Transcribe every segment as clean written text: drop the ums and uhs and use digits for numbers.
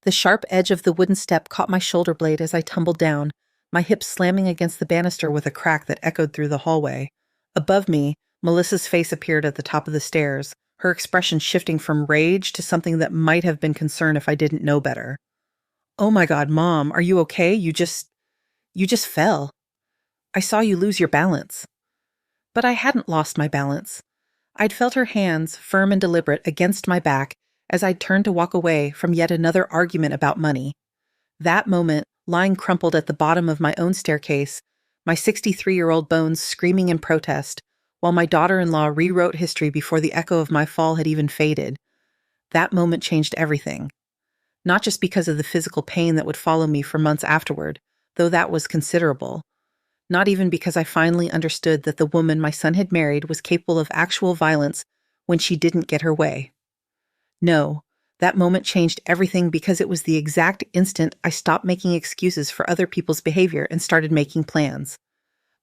The sharp edge of the wooden step caught my shoulder blade as I tumbled down, my hips slamming against the banister with a crack that echoed through the hallway. Above me, Melissa's face appeared at the top of the stairs, her expression shifting from rage to something that might have been concern if I didn't know better. "Oh my God, Mom, are you okay? You just fell. I saw you lose your balance." But I hadn't lost my balance. I'd felt her hands, firm and deliberate, against my back as I'd turned to walk away from yet another argument about money. That moment, lying crumpled at the bottom of my own staircase, my 63-year-old bones screaming in protest, while my daughter-in-law rewrote history before the echo of my fall had even faded. That moment changed everything. Not just because of the physical pain that would follow me for months afterward, though that was considerable. Not even because I finally understood that the woman my son had married was capable of actual violence when she didn't get her way. No, that moment changed everything because it was the exact instant I stopped making excuses for other people's behavior and started making plans.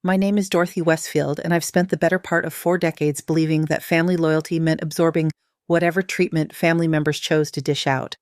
My name is Dorothy Westfield, and I've spent the better part of 4 decades believing that family loyalty meant absorbing whatever treatment family members chose to dish out.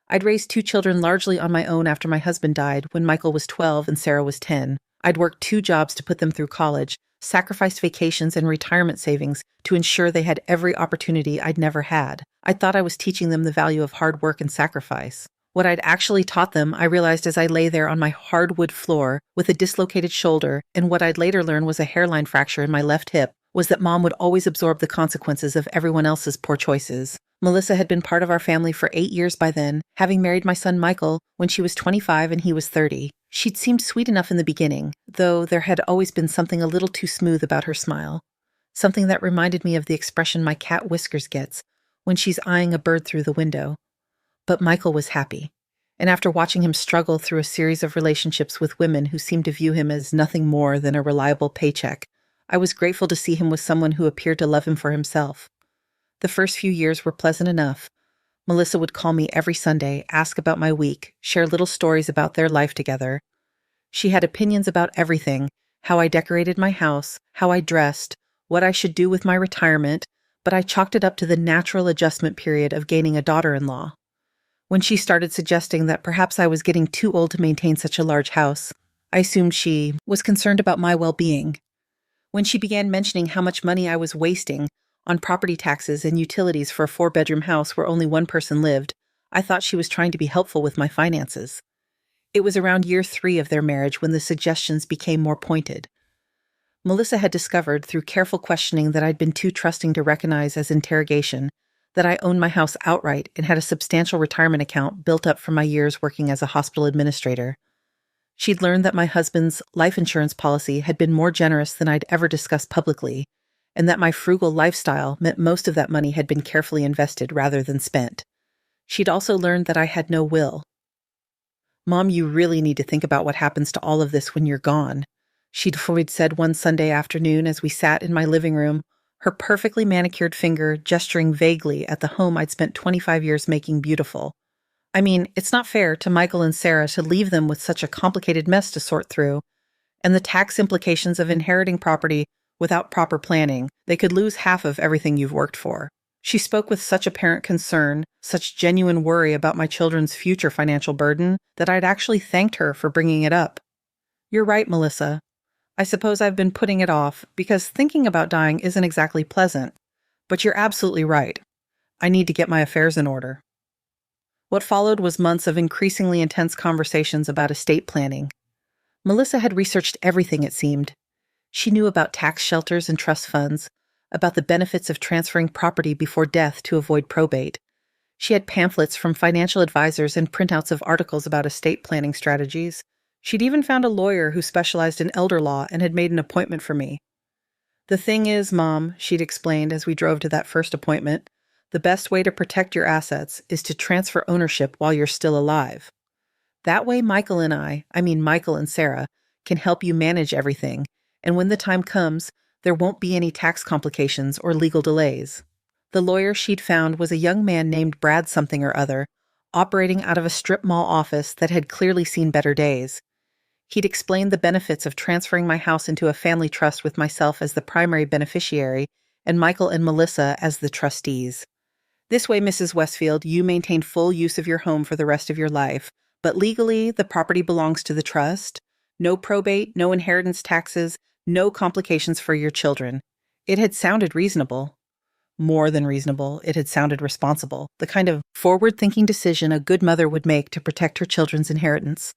I'd raised 2 children largely on my own after my husband died when Michael was 12 and Sarah was 10. I'd worked 2 jobs to put them through college, sacrificed vacations and retirement savings to ensure they had every opportunity I'd never had. I thought I was teaching them the value of hard work and sacrifice. What I'd actually taught them, I realized as I lay there on my hardwood floor with a dislocated shoulder, and what I'd later learn was a hairline fracture in my left hip, was that Mom would always absorb the consequences of everyone else's poor choices. Melissa had been part of our family for 8 years by then, having married my son Michael when she was 25 and he was 30. She'd seemed sweet enough in the beginning, though there had always been something a little too smooth about her smile. Something that reminded me of the expression my cat Whiskers gets when she's eyeing a bird through the window. But Michael was happy, and after watching him struggle through a series of relationships with women who seemed to view him as nothing more than a reliable paycheck, I was grateful to see him with someone who appeared to love him for himself. The first few years were pleasant enough. Melissa would call me every Sunday, ask about my week, share little stories about their life together. She had opinions about everything, how I decorated my house, how I dressed, what I should do with my retirement, but I chalked it up to the natural adjustment period of gaining a daughter-in-law. When she started suggesting that perhaps I was getting too old to maintain such a large house, I assumed she was concerned about my well-being. When she began mentioning how much money I was wasting on property taxes and utilities for a 4-bedroom house where only one person lived, I thought she was trying to be helpful with my finances. It was around year 3 of their marriage when the suggestions became more pointed. Melissa had discovered through careful questioning that I'd been too trusting to recognize as interrogation that I owned my house outright and had a substantial retirement account built up from my years working as a hospital administrator. She'd learned that my husband's life insurance policy had been more generous than I'd ever discussed publicly, and that my frugal lifestyle meant most of that money had been carefully invested rather than spent. She'd also learned that I had no will. "Mom, you really need to think about what happens to all of this when you're gone," she'd said one Sunday afternoon as we sat in my living room, her perfectly manicured finger gesturing vaguely at the home I'd spent 25 years making beautiful. I mean, it's not fair to Michael and Sarah to leave them with such a complicated mess to sort through, and the tax implications of inheriting property without proper planning. They could lose half of everything you've worked for. She spoke with such apparent concern, such genuine worry about my children's future financial burden, that I'd actually thanked her for bringing it up. "You're right, Melissa. I suppose I've been putting it off because thinking about dying isn't exactly pleasant. But you're absolutely right. I need to get my affairs in order." What followed was months of increasingly intense conversations about estate planning. Melissa had researched everything, it seemed. She knew about tax shelters and trust funds, about the benefits of transferring property before death to avoid probate. She had pamphlets from financial advisors and printouts of articles about estate planning strategies. She'd even found a lawyer who specialized in elder law and had made an appointment for me. "The thing is, Mom," she'd explained as we drove to that first appointment, "the best way to protect your assets is to transfer ownership while you're still alive. That way Michael and Sarah, can help you manage everything, and when the time comes, there won't be any tax complications or legal delays." The lawyer she'd found was a young man named Brad something or other, operating out of a strip mall office that had clearly seen better days. He'd explained the benefits of transferring my house into a family trust with myself as the primary beneficiary and Michael and Melissa as the trustees. This way, Mrs. Westfield, you maintain full use of your home for the rest of your life, but legally, the property belongs to the trust. No probate, no inheritance taxes, no complications for your children. It had sounded reasonable. More than reasonable, it had sounded responsible, the kind of forward-thinking decision a good mother would make to protect her children's inheritance.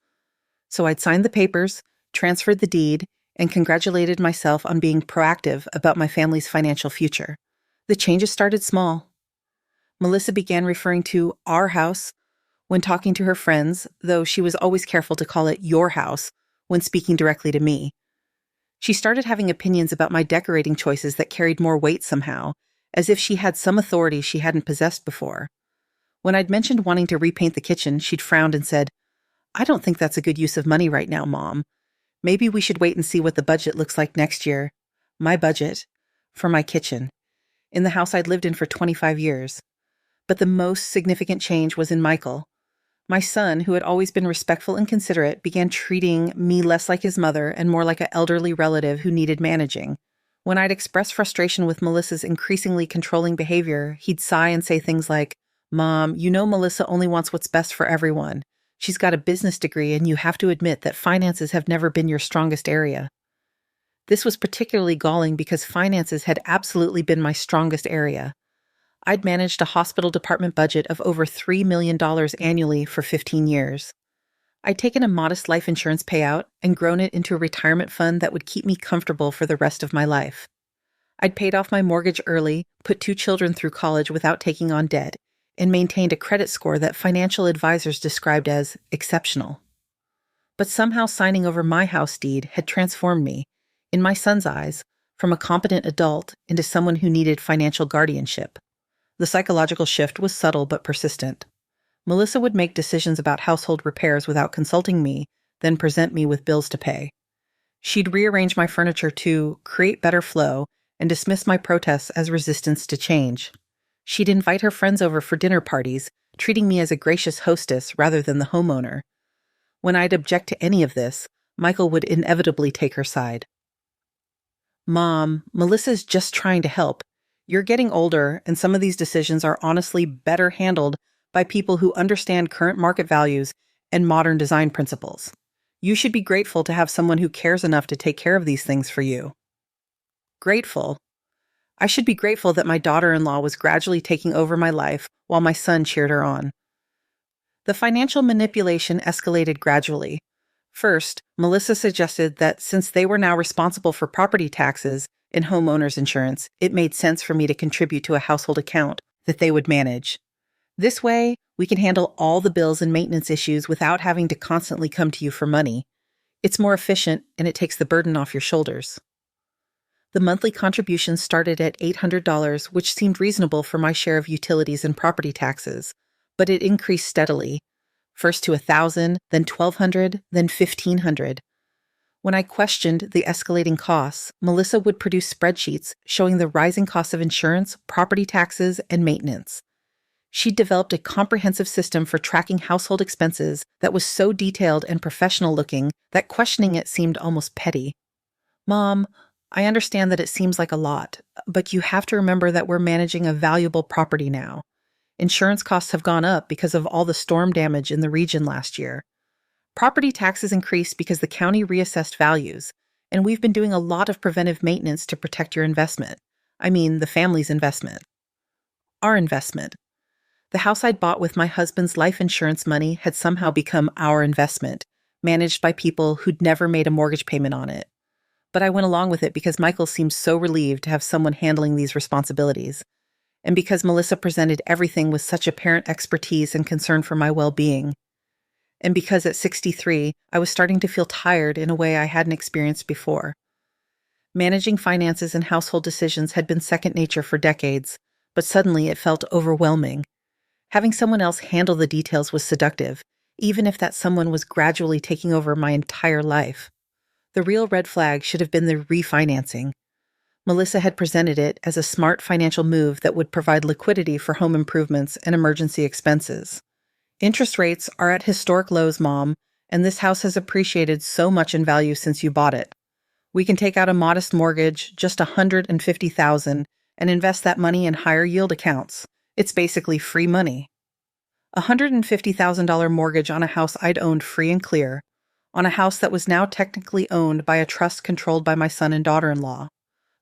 So I'd signed the papers, transferred the deed, and congratulated myself on being proactive about my family's financial future. The changes started small. Melissa began referring to our house when talking to her friends, though she was always careful to call it your house when speaking directly to me. She started having opinions about my decorating choices that carried more weight somehow, as if she had some authority she hadn't possessed before. When I'd mentioned wanting to repaint the kitchen, she'd frowned and said, "I don't think that's a good use of money right now, Mom. Maybe we should wait and see what the budget looks like next year." My budget for my kitchen, in the house I'd lived in for 25 years. But the most significant change was in Michael. My son, who had always been respectful and considerate, began treating me less like his mother and more like an elderly relative who needed managing. When I'd express frustration with Melissa's increasingly controlling behavior, he'd sigh and say things like, "Mom, you know Melissa only wants what's best for everyone. She's got a business degree, and you have to admit that finances have never been your strongest area." This was particularly galling because finances had absolutely been my strongest area. I'd managed a hospital department budget of over $3 million annually for 15 years. I'd taken a modest life insurance payout and grown it into a retirement fund that would keep me comfortable for the rest of my life. I'd paid off my mortgage early, put 2 children through college without taking on debt, and maintained a credit score that financial advisors described as exceptional. But somehow signing over my house deed had transformed me, in my son's eyes, from a competent adult into someone who needed financial guardianship. The psychological shift was subtle but persistent. Melissa would make decisions about household repairs without consulting me, then present me with bills to pay. She'd rearrange my furniture to create better flow and dismiss my protests as resistance to change. She'd invite her friends over for dinner parties, treating me as a gracious hostess rather than the homeowner. When I'd object to any of this, Michael would inevitably take her side. "Mom, Melissa's just trying to help. You're getting older, and some of these decisions are honestly better handled by people who understand current market values and modern design principles. You should be grateful to have someone who cares enough to take care of these things for you." Grateful? I should be grateful that my daughter-in-law was gradually taking over my life while my son cheered her on. The financial manipulation escalated gradually. First, Melissa suggested that since they were now responsible for property taxes and homeowners insurance, it made sense for me to contribute to a household account that they would manage. This way, we can handle all the bills and maintenance issues without having to constantly come to you for money. It's more efficient, and it takes the burden off your shoulders. The monthly contributions started at $800, which seemed reasonable for my share of utilities and property taxes, but it increased steadily, first to $1,000, then $1,200, then $1,500. When I questioned the escalating costs, Melissa would produce spreadsheets showing the rising costs of insurance, property taxes, and maintenance. She'd developed a comprehensive system for tracking household expenses that was so detailed and professional-looking that questioning it seemed almost petty. "Mom, I understand that it seems like a lot, but you have to remember that we're managing a valuable property now. Insurance costs have gone up because of all the storm damage in the region last year. Property taxes increased because the county reassessed values, and we've been doing a lot of preventive maintenance to protect your investment. I mean, the family's investment. Our investment. The house I'd bought with my husband's life insurance money had somehow become our investment, managed by people who'd never made a mortgage payment on it. But I went along with it because Michael seemed so relieved to have someone handling these responsibilities, and because Melissa presented everything with such apparent expertise and concern for my well-being. And because at 63, I was starting to feel tired in a way I hadn't experienced before. Managing finances and household decisions had been second nature for decades, but suddenly it felt overwhelming. Having someone else handle the details was seductive, even if that someone was gradually taking over my entire life. The real red flag should have been the refinancing. Melissa had presented it as a smart financial move that would provide liquidity for home improvements and emergency expenses. "Interest rates are at historic lows, Mom, and this house has appreciated so much in value since you bought it. We can take out a modest mortgage, just $150,000, and invest that money in higher yield accounts. It's basically free money. A $150,000 mortgage on a house I'd owned free and clear, on a house that was now technically owned by a trust controlled by my son and daughter-in-law.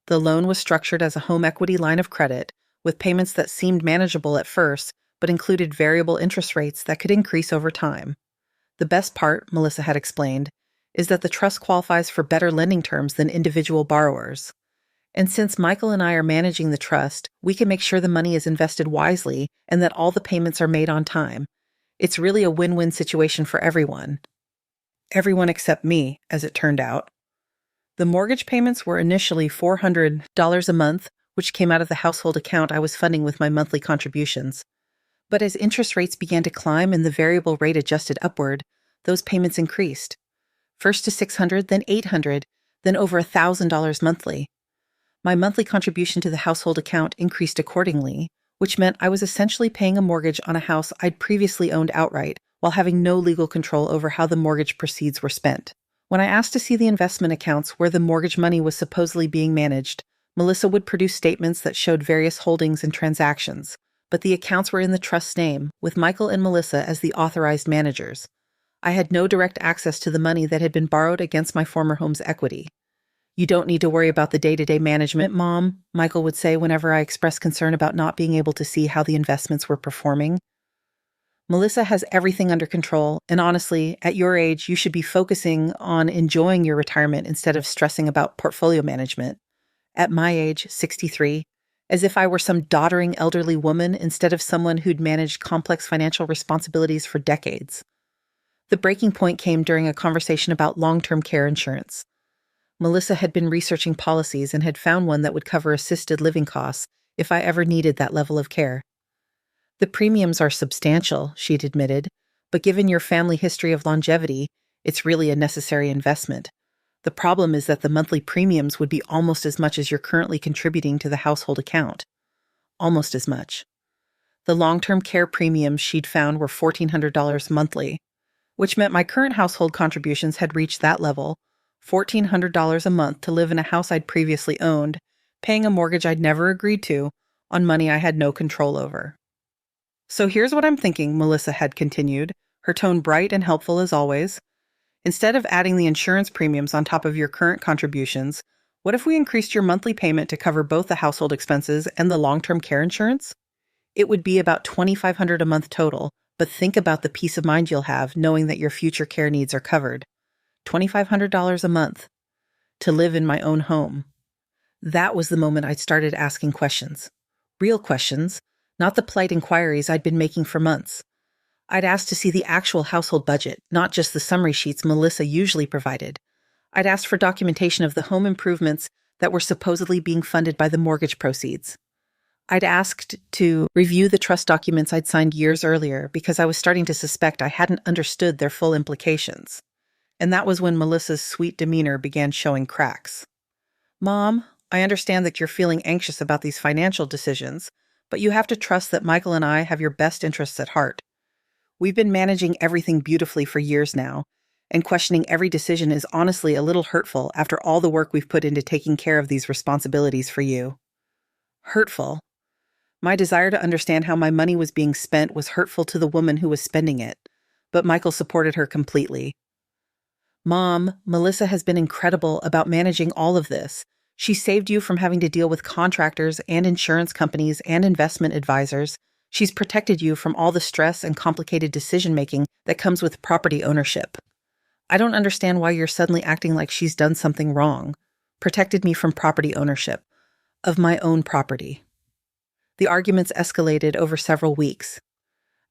The loan was structured as a home equity line of credit, with payments that seemed manageable at first, but included variable interest rates that could increase over time. The best part, Melissa had explained, is that the trust qualifies for better lending terms than individual borrowers. And since Michael and I are managing the trust, we can make sure the money is invested wisely and that all the payments are made on time. It's really a win-win situation for everyone. Everyone except me, as it turned out. The mortgage payments were initially $400 a month, which came out of the household account I was funding with my monthly contributions. But as interest rates began to climb and the variable rate adjusted upward, those payments increased. First to $600, then $800, then over $1,000 monthly. My monthly contribution to the household account increased accordingly, which meant I was essentially paying a mortgage on a house I'd previously owned outright, while having no legal control over how the mortgage proceeds were spent. When I asked to see the investment accounts where the mortgage money was supposedly being managed, Melissa would produce statements that showed various holdings and transactions, but the accounts were in the trust's name, with Michael and Melissa as the authorized managers. I had no direct access to the money that had been borrowed against my former home's equity. "You don't need to worry about the day-to-day management, Mom," Michael would say whenever I expressed concern about not being able to see how the investments were performing. "Melissa has everything under control, and honestly, at your age, you should be focusing on enjoying your retirement instead of stressing about portfolio management. At my age, 63, as if I were some doddering elderly woman instead of someone who'd managed complex financial responsibilities for decades." The breaking point came during a conversation about long-term care insurance. Melissa had been researching policies and had found one that would cover assisted living costs if I ever needed that level of care. "The premiums are substantial," she'd admitted, "but given your family history of longevity, it's really a necessary investment. The problem is that the monthly premiums would be almost as much as you're currently contributing to the household account. Almost as much." The long-term care premiums she'd found were $1,400 monthly, which meant my current household contributions had reached that level, $1,400 a month to live in a house I'd previously owned, paying a mortgage I'd never agreed to, on money I had no control over. "So here's what I'm thinking," Melissa had continued, her tone bright and helpful as always. "Instead of adding the insurance premiums on top of your current contributions, what if we increased your monthly payment to cover both the household expenses and the long-term care insurance? It would be about $2,500 a month total, but think about the peace of mind you'll have knowing that your future care needs are covered. $2,500 a month to live in my own home." That was the moment I started asking questions. Real questions, not the polite inquiries I'd been making for months. I'd asked to see the actual household budget, not just the summary sheets Melissa usually provided. I'd asked for documentation of the home improvements that were supposedly being funded by the mortgage proceeds. I'd asked to review the trust documents I'd signed years earlier because I was starting to suspect I hadn't understood their full implications. And that was when Melissa's sweet demeanor began showing cracks. "Mom, I understand that you're feeling anxious about these financial decisions, but you have to trust that Michael and I have your best interests at heart. We've been managing everything beautifully for years now, and questioning every decision is honestly a little hurtful after all the work we've put into taking care of these responsibilities for you." Hurtful? My desire to understand how my money was being spent was hurtful to the woman who was spending it, but Michael supported her completely. "Mom, Melissa has been incredible about managing all of this. She saved you from having to deal with contractors and insurance companies and investment advisors. She's protected you from all the stress and complicated decision-making that comes with property ownership. I don't understand why you're suddenly acting like she's done something wrong. Protected me from property ownership. Of my own property." The arguments escalated over several weeks.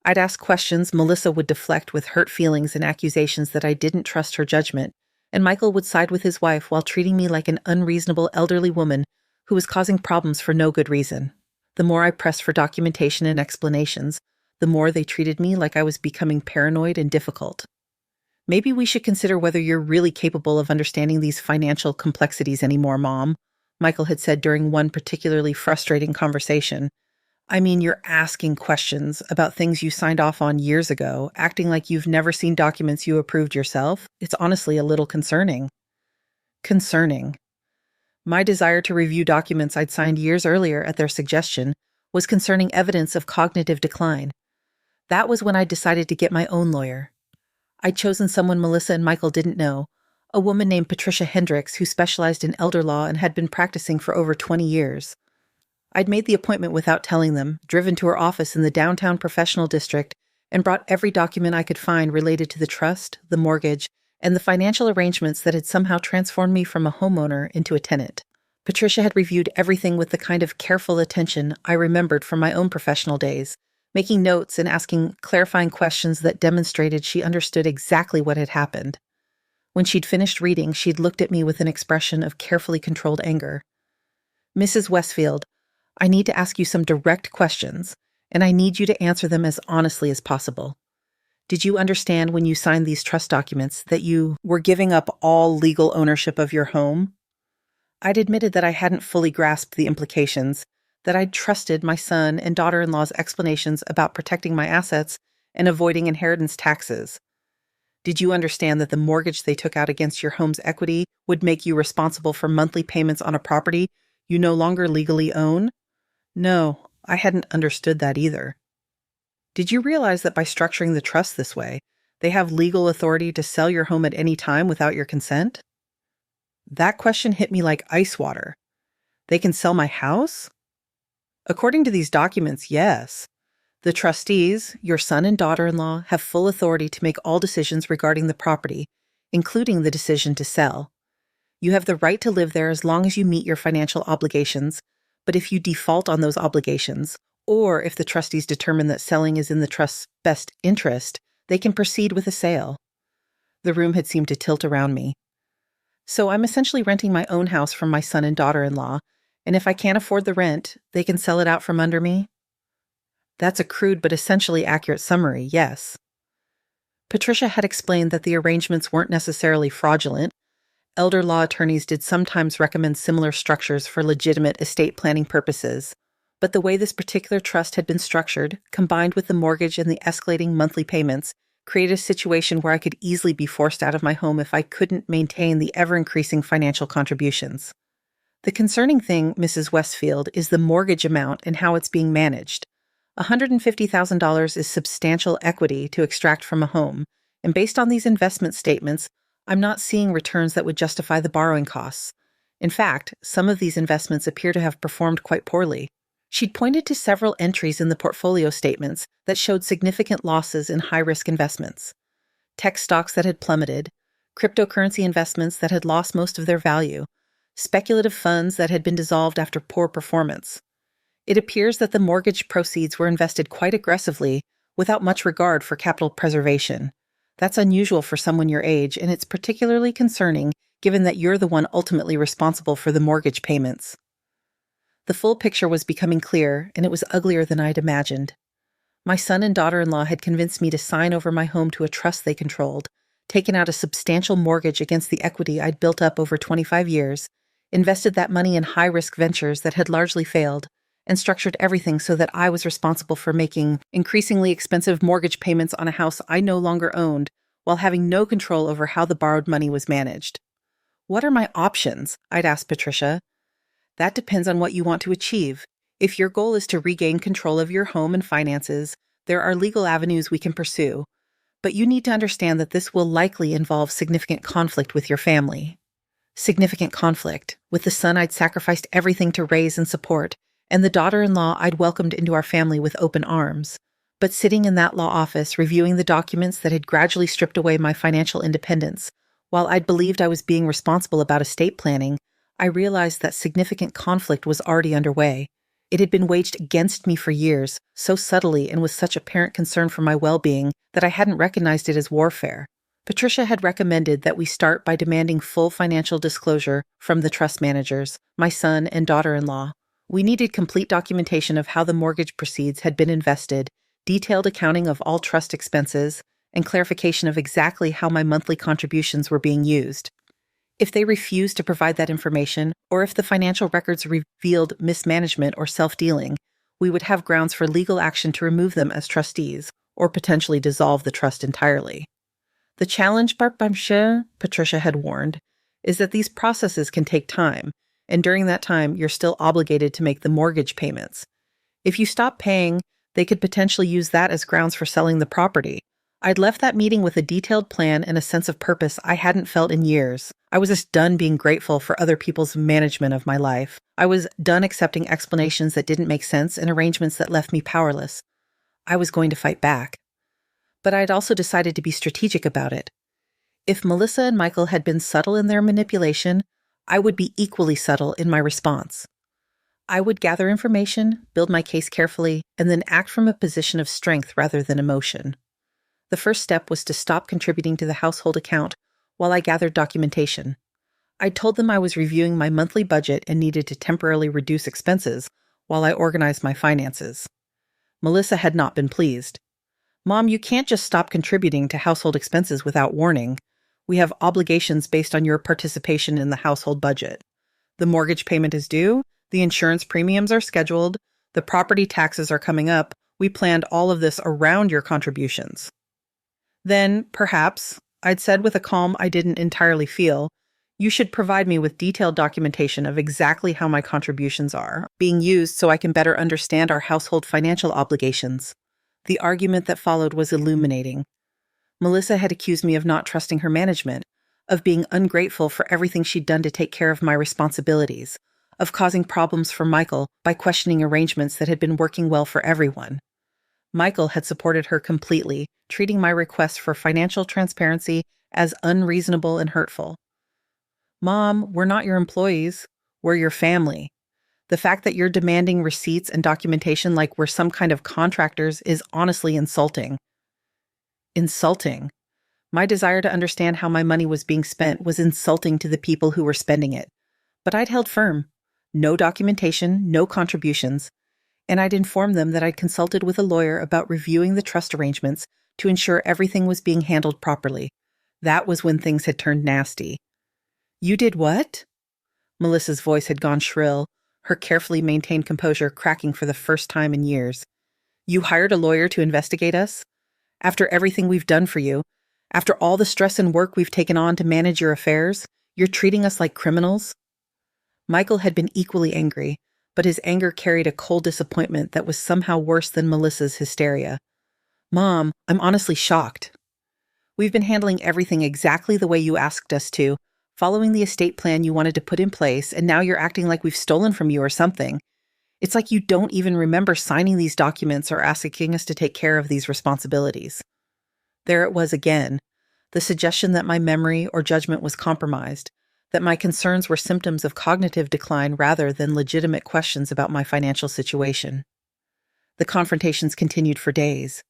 I'd ask questions Melissa would deflect with hurt feelings and accusations that I didn't trust her judgment, and Michael would side with his wife while treating me like an unreasonable elderly woman who was causing problems for no good reason. The more I pressed for documentation and explanations, the more they treated me like I was becoming paranoid and difficult. "Maybe we should consider whether you're really capable of understanding these financial complexities anymore, Mom," Michael had said during one particularly frustrating conversation. "I mean, you're asking questions about things you signed off on years ago, acting like you've never seen documents you approved yourself. It's honestly a little concerning." Concerning. My desire to review documents I'd signed years earlier at their suggestion was concerning evidence of cognitive decline. That was when I decided to get my own lawyer. I'd chosen someone Melissa and Michael didn't know, a woman named Patricia Hendricks who specialized in elder law and had been practicing for over 20 years. I'd made the appointment without telling them, driven to her office in the downtown professional district, and brought every document I could find related to the trust, the mortgage, and the financial arrangements that had somehow transformed me from a homeowner into a tenant. Patricia had reviewed everything with the kind of careful attention I remembered from my own professional days, making notes and asking clarifying questions that demonstrated she understood exactly what had happened. When she'd finished reading, she'd looked at me with an expression of carefully controlled anger. "Mrs. Westfield, I need to ask you some direct questions, and I need you to answer them as honestly as possible. Did you understand when you signed these trust documents that you were giving up all legal ownership of your home?" I'd admitted that I hadn't fully grasped the implications, that I'd trusted my son and daughter-in-law's explanations about protecting my assets and avoiding inheritance taxes. "Did you understand that the mortgage they took out against your home's equity would make you responsible for monthly payments on a property you no longer legally own?" No, I hadn't understood that either. "Did you realize that by structuring the trust this way, they have legal authority to sell your home at any time without your consent?" That question hit me like ice water. They can sell my house? According to these documents, yes. The trustees, your son and daughter-in-law, have full authority to make all decisions regarding the property, including the decision to sell. You have the right to live there as long as you meet your financial obligations, but if you default on those obligations, or if the trustees determine that selling is in the trust's best interest, they can proceed with a sale. The room had seemed to tilt around me. So I'm essentially renting my own house from my son and daughter-in-law, and if I can't afford the rent, they can sell it out from under me? That's a crude but essentially accurate summary, yes. Patricia had explained that the arrangements weren't necessarily fraudulent. Elder law attorneys did sometimes recommend similar structures for legitimate estate planning purposes, but the way this particular trust had been structured, combined with the mortgage and the escalating monthly payments, created a situation where I could easily be forced out of my home if I couldn't maintain the ever-increasing financial contributions. The concerning thing, Mrs. Westfield, is the mortgage amount and how it's being managed. $150,000 is substantial equity to extract from a home, and based on these investment statements, I'm not seeing returns that would justify the borrowing costs. In fact, some of these investments appear to have performed quite poorly. She'd pointed to several entries in the portfolio statements that showed significant losses in high-risk investments. Tech stocks that had plummeted, cryptocurrency investments that had lost most of their value, speculative funds that had been dissolved after poor performance. It appears that the mortgage proceeds were invested quite aggressively without much regard for capital preservation. That's unusual for someone your age, and it's particularly concerning given that you're the one ultimately responsible for the mortgage payments. The full picture was becoming clear, and it was uglier than I'd imagined. My son and daughter-in-law had convinced me to sign over my home to a trust they controlled, taken out a substantial mortgage against the equity I'd built up over 25 years, invested that money in high-risk ventures that had largely failed, and structured everything so that I was responsible for making increasingly expensive mortgage payments on a house I no longer owned, while having no control over how the borrowed money was managed. "What are my options?" I'd asked Patricia. "That depends on what you want to achieve. If your goal is to regain control of your home and finances, there are legal avenues we can pursue. But you need to understand that this will likely involve significant conflict with your family." Significant conflict with the son I'd sacrificed everything to raise and support, and the daughter-in-law I'd welcomed into our family with open arms. But sitting in that law office, reviewing the documents that had gradually stripped away my financial independence, while I'd believed I was being responsible about estate planning, I realized that significant conflict was already underway. It had been waged against me for years, so subtly and with such apparent concern for my well-being that I hadn't recognized it as warfare. Patricia had recommended that we start by demanding full financial disclosure from the trust managers, my son and daughter-in-law. We needed complete documentation of how the mortgage proceeds had been invested, detailed accounting of all trust expenses, and clarification of exactly how my monthly contributions were being used. If they refused to provide that information, or if the financial records revealed mismanagement or self-dealing, we would have grounds for legal action to remove them as trustees, or potentially dissolve the trust entirely. The challenge, Patricia had warned, is that these processes can take time, and during that time, you're still obligated to make the mortgage payments. If you stop paying, they could potentially use that as grounds for selling the property. I'd left that meeting with a detailed plan and a sense of purpose I hadn't felt in years. I was just done being grateful for other people's management of my life. I was done accepting explanations that didn't make sense and arrangements that left me powerless. I was going to fight back. But I'd also decided to be strategic about it. If Melissa and Michael had been subtle in their manipulation, I would be equally subtle in my response. I would gather information, build my case carefully, and then act from a position of strength rather than emotion. The first step was to stop contributing to the household account while I gathered documentation. I told them I was reviewing my monthly budget and needed to temporarily reduce expenses while I organized my finances. Melissa had not been pleased. "Mom, you can't just stop contributing to household expenses without warning. We have obligations based on your participation in the household budget. The mortgage payment is due, the insurance premiums are scheduled, the property taxes are coming up. We planned all of this around your contributions." "Then, perhaps," I'd said with a calm I didn't entirely feel, "you should provide me with detailed documentation of exactly how my contributions are being used so I can better understand our household financial obligations." The argument that followed was illuminating. Melissa had accused me of not trusting her management, of being ungrateful for everything she'd done to take care of my responsibilities, of causing problems for Michael by questioning arrangements that had been working well for everyone. Michael had supported her completely, treating my requests for financial transparency as unreasonable and hurtful. "Mom, we're not your employees. We're your family. The fact that you're demanding receipts and documentation like we're some kind of contractors is honestly insulting." Insulting. My desire to understand how my money was being spent was insulting to the people who were spending it. But I'd held firm. No documentation, no contributions. And I'd informed them that I'd consulted with a lawyer about reviewing the trust arrangements to ensure everything was being handled properly. That was when things had turned nasty. "You did what?" Melissa's voice had gone shrill, her carefully maintained composure cracking for the first time in years. "You hired a lawyer to investigate us? After everything we've done for you, after all the stress and work we've taken on to manage your affairs, you're treating us like criminals?" Michael had been equally angry, but his anger carried a cold disappointment that was somehow worse than Melissa's hysteria. "Mom, I'm honestly shocked. We've been handling everything exactly the way you asked us to, following the estate plan you wanted to put in place, and now you're acting like we've stolen from you or something. It's like you don't even remember signing these documents or asking us to take care of these responsibilities." There it was again, the suggestion that my memory or judgment was compromised, that my concerns were symptoms of cognitive decline rather than legitimate questions about my financial situation. The confrontations continued for days.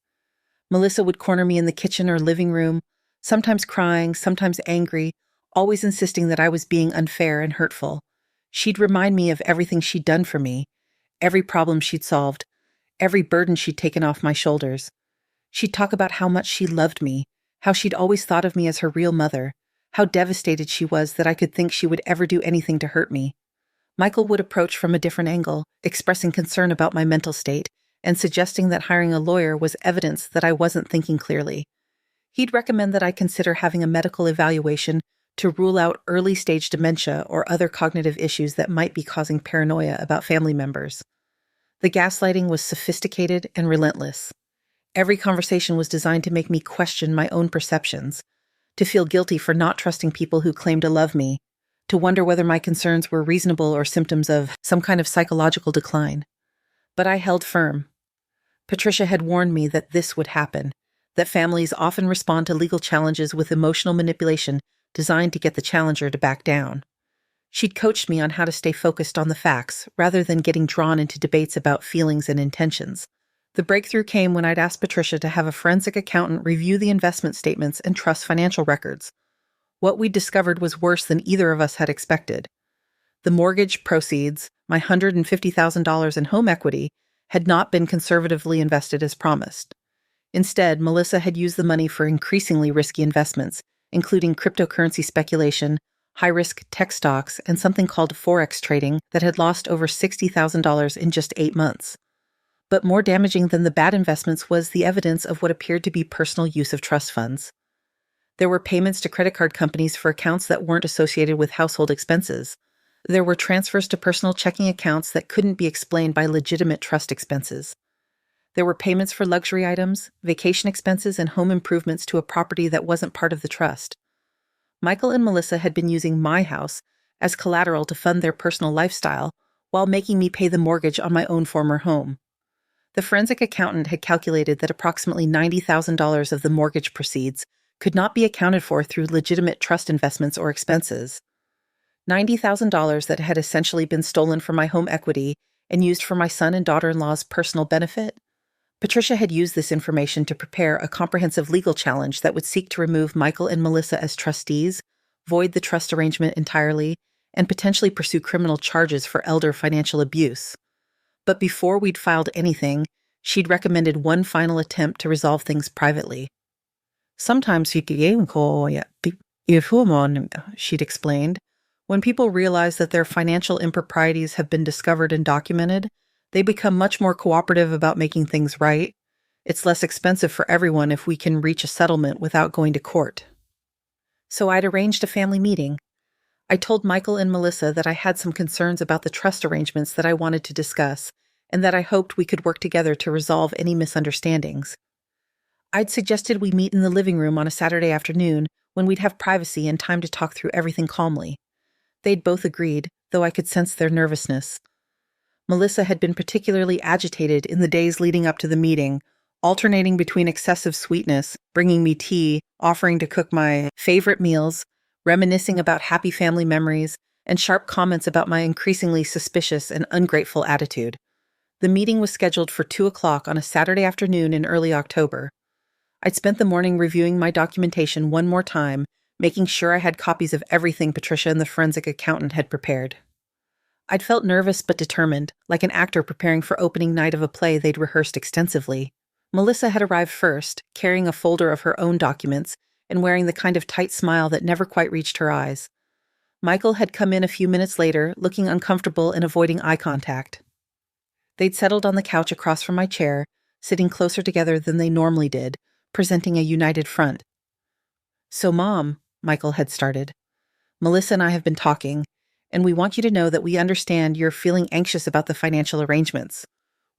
Melissa would corner me in the kitchen or living room, sometimes crying, sometimes angry, always insisting that I was being unfair and hurtful. She'd remind me of everything she'd done for me, every problem she'd solved, every burden she'd taken off my shoulders. She'd talk about how much she loved me, how she'd always thought of me as her real mother, how devastated she was that I could think she would ever do anything to hurt me. Michael would approach from a different angle, expressing concern about my mental state and suggesting that hiring a lawyer was evidence that I wasn't thinking clearly. He'd recommend that I consider having a medical evaluation to rule out early-stage dementia or other cognitive issues that might be causing paranoia about family members. The gaslighting was sophisticated and relentless. Every conversation was designed to make me question my own perceptions, to feel guilty for not trusting people who claimed to love me, to wonder whether my concerns were reasonable or symptoms of some kind of psychological decline. But I held firm. Patricia had warned me that this would happen, that families often respond to legal challenges with emotional manipulation designed to get the challenger to back down. She'd coached me on how to stay focused on the facts rather than getting drawn into debates about feelings and intentions. The breakthrough came when I'd asked Patricia to have a forensic accountant review the investment statements and trust financial records. What we'd discovered was worse than either of us had expected. The mortgage proceeds, my $150,000 in home equity, had not been conservatively invested as promised. Instead, Melissa had used the money for increasingly risky investments, including cryptocurrency speculation, high-risk tech stocks, and something called Forex trading that had lost over $60,000 in just 8 months. But more damaging than the bad investments was the evidence of what appeared to be personal use of trust funds. There were payments to credit card companies for accounts that weren't associated with household expenses, There were transfers to personal checking accounts that couldn't be explained by legitimate trust expenses. There were payments for luxury items, vacation expenses, and home improvements to a property that wasn't part of the trust. Michael and Melissa had been using my house as collateral to fund their personal lifestyle while making me pay the mortgage on my own former home. The forensic accountant had calculated that approximately $90,000 of the mortgage proceeds could not be accounted for through legitimate trust investments or expenses. $90,000 that had essentially been stolen from my home equity and used for my son and daughter-in-law's personal benefit. Patricia had used this information to prepare a comprehensive legal challenge that would seek to remove Michael and Melissa as trustees, void the trust arrangement entirely, and potentially pursue criminal charges for elder financial abuse. But before we'd filed anything, she'd recommended one final attempt to resolve things privately. Sometimes she'd explained, when people realize that their financial improprieties have been discovered and documented, they become much more cooperative about making things right. It's less expensive for everyone if we can reach a settlement without going to court. So I'd arranged a family meeting. I told Michael and Melissa that I had some concerns about the trust arrangements that I wanted to discuss, and that I hoped we could work together to resolve any misunderstandings. I'd suggested we meet in the living room on a Saturday afternoon when we'd have privacy and time to talk through everything calmly. They'd both agreed, though I could sense their nervousness. Melissa had been particularly agitated in the days leading up to the meeting, alternating between excessive sweetness, bringing me tea, offering to cook my favorite meals, reminiscing about happy family memories, and sharp comments about my increasingly suspicious and ungrateful attitude. The meeting was scheduled for 2 o'clock on a Saturday afternoon in early October. I'd spent the morning reviewing my documentation one more time, making sure I had copies of everything Patricia and the forensic accountant had prepared. I'd felt nervous but determined, like an actor preparing for opening night of a play they'd rehearsed extensively. Melissa had arrived first, carrying a folder of her own documents and wearing the kind of tight smile that never quite reached her eyes. Michael had come in a few minutes later, looking uncomfortable and avoiding eye contact. They'd settled on the couch across from my chair, sitting closer together than they normally did, presenting a united front. "So, Mom," Michael had started, "Melissa and I have been talking, and we want you to know that we understand you're feeling anxious about the financial arrangements.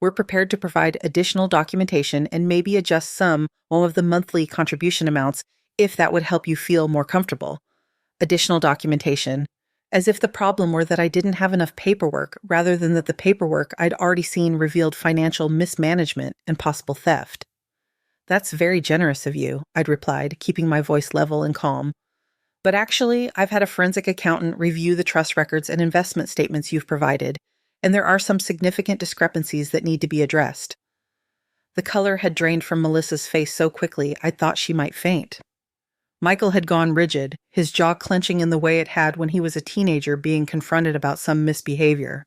We're prepared to provide additional documentation and maybe adjust some of the monthly contribution amounts if that would help you feel more comfortable. Additional documentation, as if the problem were that I didn't have enough paperwork rather than that the paperwork I'd already seen revealed financial mismanagement and possible theft." "That's very generous of you," I'd replied, keeping my voice level and calm. "But actually, I've had a forensic accountant review the trust records and investment statements you've provided, and there are some significant discrepancies that need to be addressed." The color had drained from Melissa's face so quickly I thought she might faint. Michael had gone rigid, his jaw clenching in the way it had when he was a teenager being confronted about some misbehavior.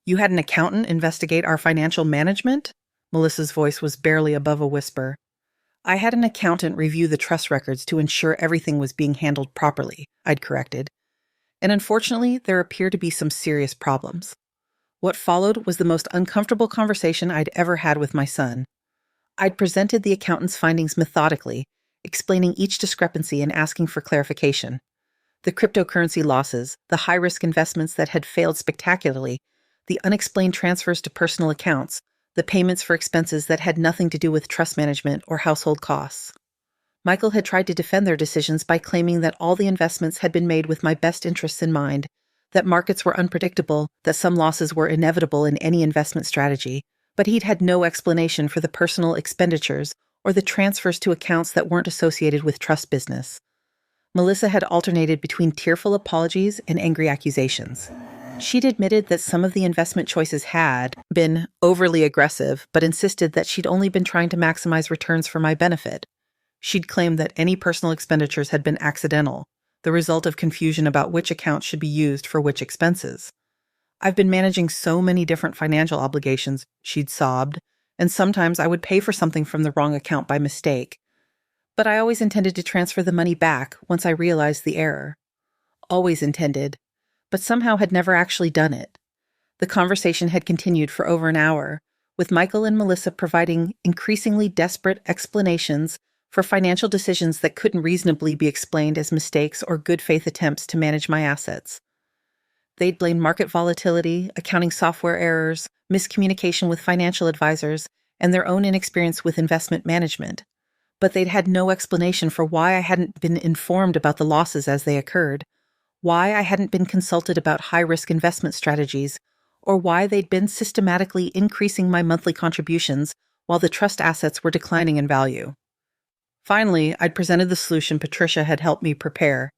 "You had an accountant investigate our financial management?" Melissa's voice was barely above a whisper. "I had an accountant review the trust records to ensure everything was being handled properly," I'd corrected. "And unfortunately, there appear to be some serious problems." What followed was the most uncomfortable conversation I'd ever had with my son. I'd presented the accountant's findings methodically, explaining each discrepancy and asking for clarification. The cryptocurrency losses, the high-risk investments that had failed spectacularly, the unexplained transfers to personal accounts, the payments for expenses that had nothing to do with trust management or household costs. Michael had tried to defend their decisions by claiming that all the investments had been made with my best interests in mind, that markets were unpredictable, that some losses were inevitable in any investment strategy, but he'd had no explanation for the personal expenditures or the transfers to accounts that weren't associated with trust business. Melissa had alternated between tearful apologies and angry accusations. She'd admitted that some of the investment choices had been overly aggressive, but insisted that she'd only been trying to maximize returns for my benefit. She'd claimed that any personal expenditures had been accidental, the result of confusion about which accounts should be used for which expenses. "I've been managing so many different financial obligations," she'd sobbed, "and sometimes I would pay for something from the wrong account by mistake. But I always intended to transfer the money back once I realized the error. Always intended, but somehow had never actually done it." The conversation had continued for over an hour, with Michael and Melissa providing increasingly desperate explanations for financial decisions that couldn't reasonably be explained as mistakes or good faith attempts to manage my assets. They'd blamed market volatility, accounting software errors, miscommunication with financial advisors, and their own inexperience with investment management. But they'd had no explanation for why I hadn't been informed about the losses as they occurred, why I hadn't been consulted about high-risk investment strategies, or why they'd been systematically increasing my monthly contributions while the trust assets were declining in value. Finally, I'd presented the solution Patricia had helped me prepare.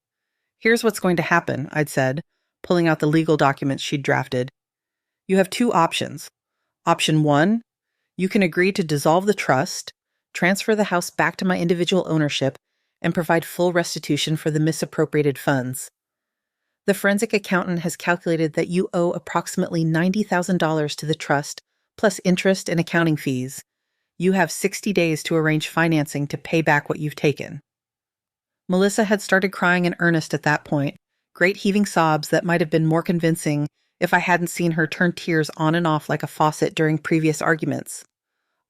"Here's what's going to happen," I'd said, pulling out the legal documents she'd drafted. "You have two options. Option 1, you can agree to dissolve the trust, transfer the house back to my individual ownership, and provide full restitution for the misappropriated funds. The forensic accountant has calculated that you owe approximately $90,000 to the trust, plus interest and accounting fees. You have 60 days to arrange financing to pay back what you've taken." Melissa had started crying in earnest at that point, great heaving sobs that might have been more convincing if I hadn't seen her turn tears on and off like a faucet during previous arguments.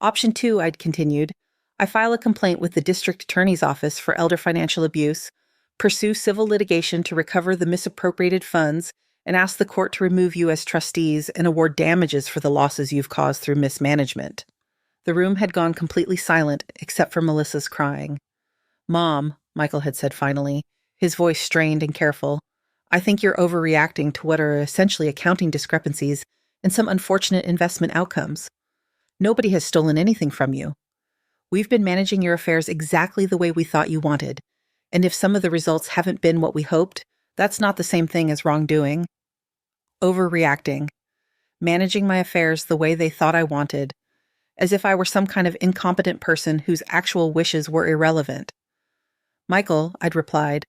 "Option 2, I'd continued. I file a complaint with the district attorney's office for elder financial abuse, pursue civil litigation to recover the misappropriated funds, and ask the court to remove you as trustees and award damages for the losses you've caused through mismanagement." The room had gone completely silent except for Melissa's crying. "Mom," Michael had said finally, his voice strained and careful, "I think you're overreacting to what are essentially accounting discrepancies and some unfortunate investment outcomes. Nobody has stolen anything from you. We've been managing your affairs exactly the way we thought you wanted, and if some of the results haven't been what we hoped, that's not the same thing as wrongdoing. Overreacting. Managing my affairs the way they thought I wanted, as if I were some kind of incompetent person whose actual wishes were irrelevant." "Michael," I'd replied,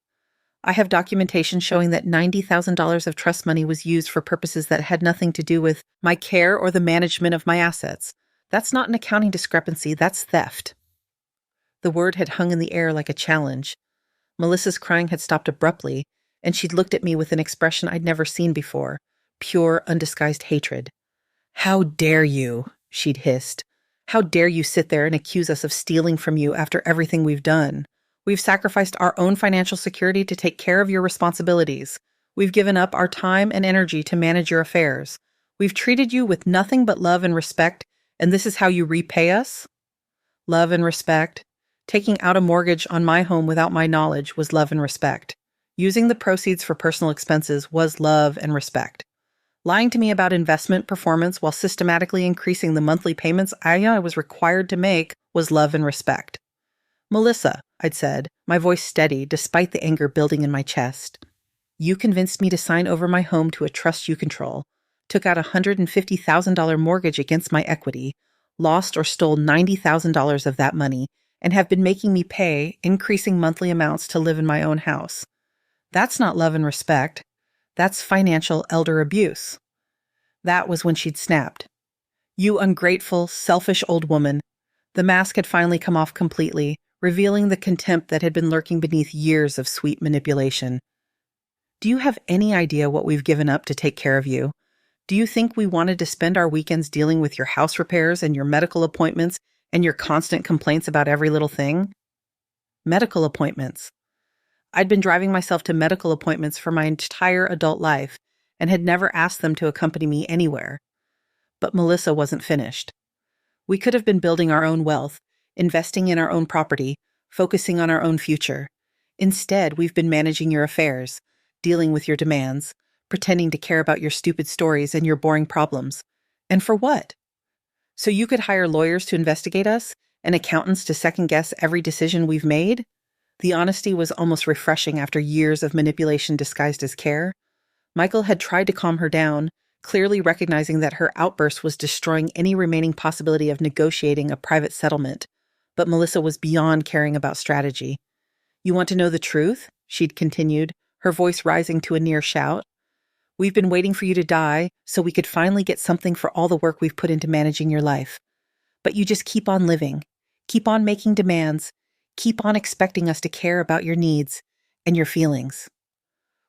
"I have documentation showing that $90,000 of trust money was used for purposes that had nothing to do with my care or the management of my assets. That's not an accounting discrepancy, that's theft." The word had hung in the air like a challenge. Melissa's crying had stopped abruptly, and she'd looked at me with an expression I'd never seen before, pure, undisguised hatred. "How dare you?" she'd hissed. "How dare you sit there and accuse us of stealing from you after everything we've done? We've sacrificed our own financial security to take care of your responsibilities. We've given up our time and energy to manage your affairs. We've treated you with nothing but love and respect, and this is how you repay us?" Love and respect. Taking out a mortgage on my home without my knowledge was love and respect. Using the proceeds for personal expenses was love and respect. Lying to me about investment performance while systematically increasing the monthly payments I was required to make was love and respect. "Melissa," I'd said, my voice steady despite the anger building in my chest, "you convinced me to sign over my home to a trust you control, took out a $150,000 mortgage against my equity, lost or stole $90,000 of that money, and have been making me pay increasing monthly amounts to live in my own house. That's not love and respect. That's financial elder abuse." That was when she'd snapped. "You ungrateful, selfish old woman." The mask had finally come off completely, revealing the contempt that had been lurking beneath years of sweet manipulation. "Do you have any idea what we've given up to take care of you? Do you think we wanted to spend our weekends dealing with your house repairs and your medical appointments and your constant complaints about every little thing?" Medical appointments. I'd been driving myself to medical appointments for my entire adult life and had never asked them to accompany me anywhere. But Melissa wasn't finished. We could have been building our own wealth, investing in our own property, focusing on our own future. Instead, we've been managing your affairs, dealing with your demands, pretending to care about your stupid stories and your boring problems. And for what? So you could hire lawyers to investigate us and accountants to second-guess every decision we've made? The honesty was almost refreshing after years of manipulation disguised as care. Michael had tried to calm her down, clearly recognizing that her outburst was destroying any remaining possibility of negotiating a private settlement. But Melissa was beyond caring about strategy. "You want to know the truth?" she'd continued, her voice rising to a near shout. "We've been waiting for you to die so we could finally get something for all the work we've put into managing your life. But you just keep on living, keep on making demands, keep on expecting us to care about your needs and your feelings.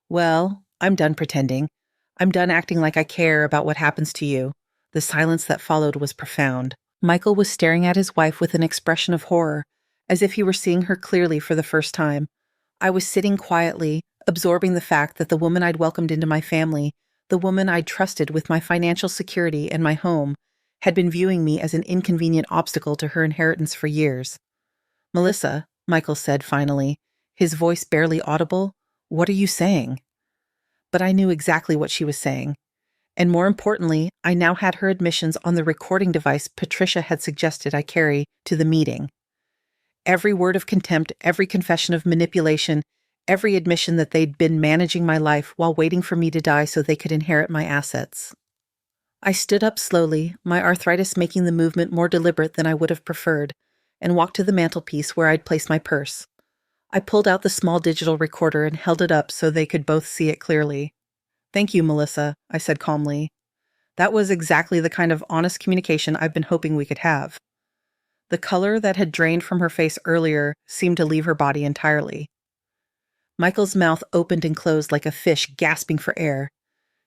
Well, I'm done pretending. I'm done acting like I care about what happens to you." The silence that followed was profound. Michael was staring at his wife with an expression of horror, as if he were seeing her clearly for the first time. I was sitting quietly, absorbing the fact that the woman I'd welcomed into my family, the woman I'd trusted with my financial security and my home, had been viewing me as an inconvenient obstacle to her inheritance for years. "Melissa," Michael said finally, his voice barely audible, "what are you saying?" But I knew exactly what she was saying. And more importantly, I now had her admissions on the recording device Patricia had suggested I carry to the meeting. Every word of contempt, every confession of manipulation, every admission that they'd been managing my life while waiting for me to die so they could inherit my assets. I stood up slowly, my arthritis making the movement more deliberate than I would have preferred, and walked to the mantelpiece where I'd placed my purse. I pulled out the small digital recorder and held it up so they could both see it clearly. "Thank you, Melissa," I said calmly. That was exactly the kind of honest communication I've been hoping we could have. The color that had drained from her face earlier seemed to leave her body entirely. Michael's mouth opened and closed like a fish gasping for air.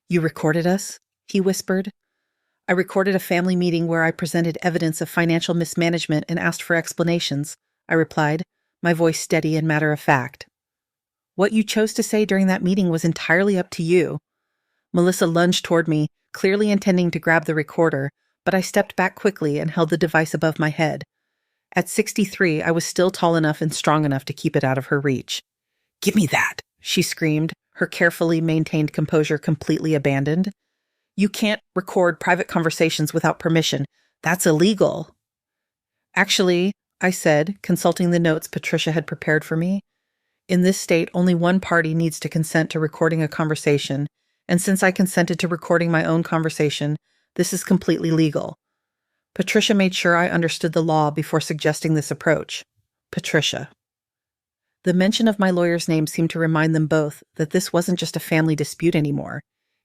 "You recorded us?" he whispered. "I recorded a family meeting where I presented evidence of financial mismanagement and asked for explanations," I replied, my voice steady and matter-of-fact. "What you chose to say during that meeting was entirely up to you." Melissa lunged toward me, clearly intending to grab the recorder, but I stepped back quickly and held the device above my head. At 63, I was still tall enough and strong enough to keep it out of her reach. "Give me that," she screamed, her carefully maintained composure completely abandoned. "You can't record private conversations without permission. That's illegal." "Actually," I said, consulting the notes Patricia had prepared for me, "in this state, only one party needs to consent to recording a conversation, and since I consented to recording my own conversation, this is completely legal." Patricia made sure I understood the law before suggesting this approach. Patricia. The mention of my lawyer's name seemed to remind them both that this wasn't just a family dispute anymore.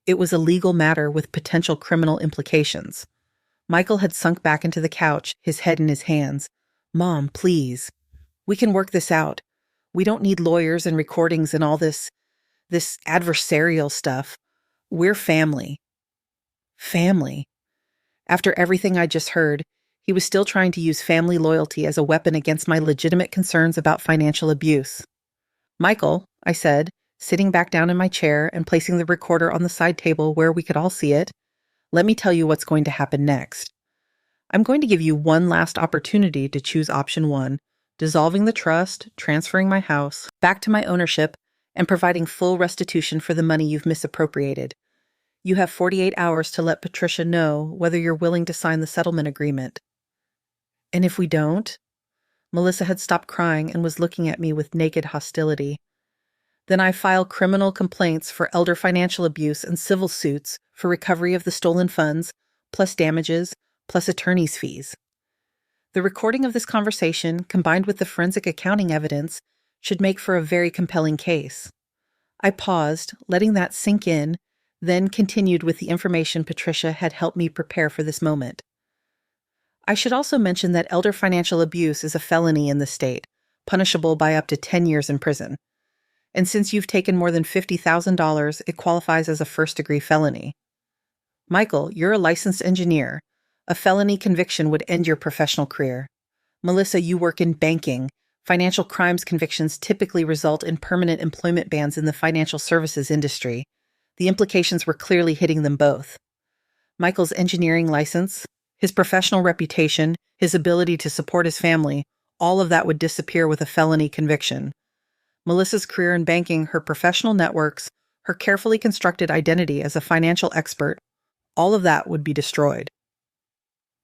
It was a legal matter with potential criminal implications. Michael had sunk back into the couch, his head in his hands. "Mom, please. We can work this out. We don't need lawyers and recordings and all this adversarial stuff. We're family." Family. After everything I just heard, he was still trying to use family loyalty as a weapon against my legitimate concerns about financial abuse. "Michael," I said, sitting back down in my chair and placing the recorder on the side table where we could all see it, "let me tell you what's going to happen next. I'm going to give you one last opportunity to choose option one, dissolving the trust, transferring my house back to my ownership, and providing full restitution for the money you've misappropriated. You have 48 hours to let Patricia know whether you're willing to sign the settlement agreement." "And if we don't?" Melissa had stopped crying and was looking at me with naked hostility. "Then I file criminal complaints for elder financial abuse and civil suits for recovery of the stolen funds, plus damages, plus attorney's fees." The recording of this conversation, combined with the forensic accounting evidence, should make for a very compelling case. I paused, letting that sink in, then continued with the information Patricia had helped me prepare for this moment. I should also mention that elder financial abuse is a felony in the state, punishable by up to 10 years in prison. And since you've taken more than $50,000, it qualifies as a first-degree felony. Michael, you're a licensed engineer. A felony conviction would end your professional career. Melissa, you work in banking. Financial crimes convictions typically result in permanent employment bans in the financial services industry. The implications were clearly hitting them both. Michael's engineering license, his professional reputation, his ability to support his family, all of that would disappear with a felony conviction. Melissa's career in banking, her professional networks, her carefully constructed identity as a financial expert, all of that would be destroyed.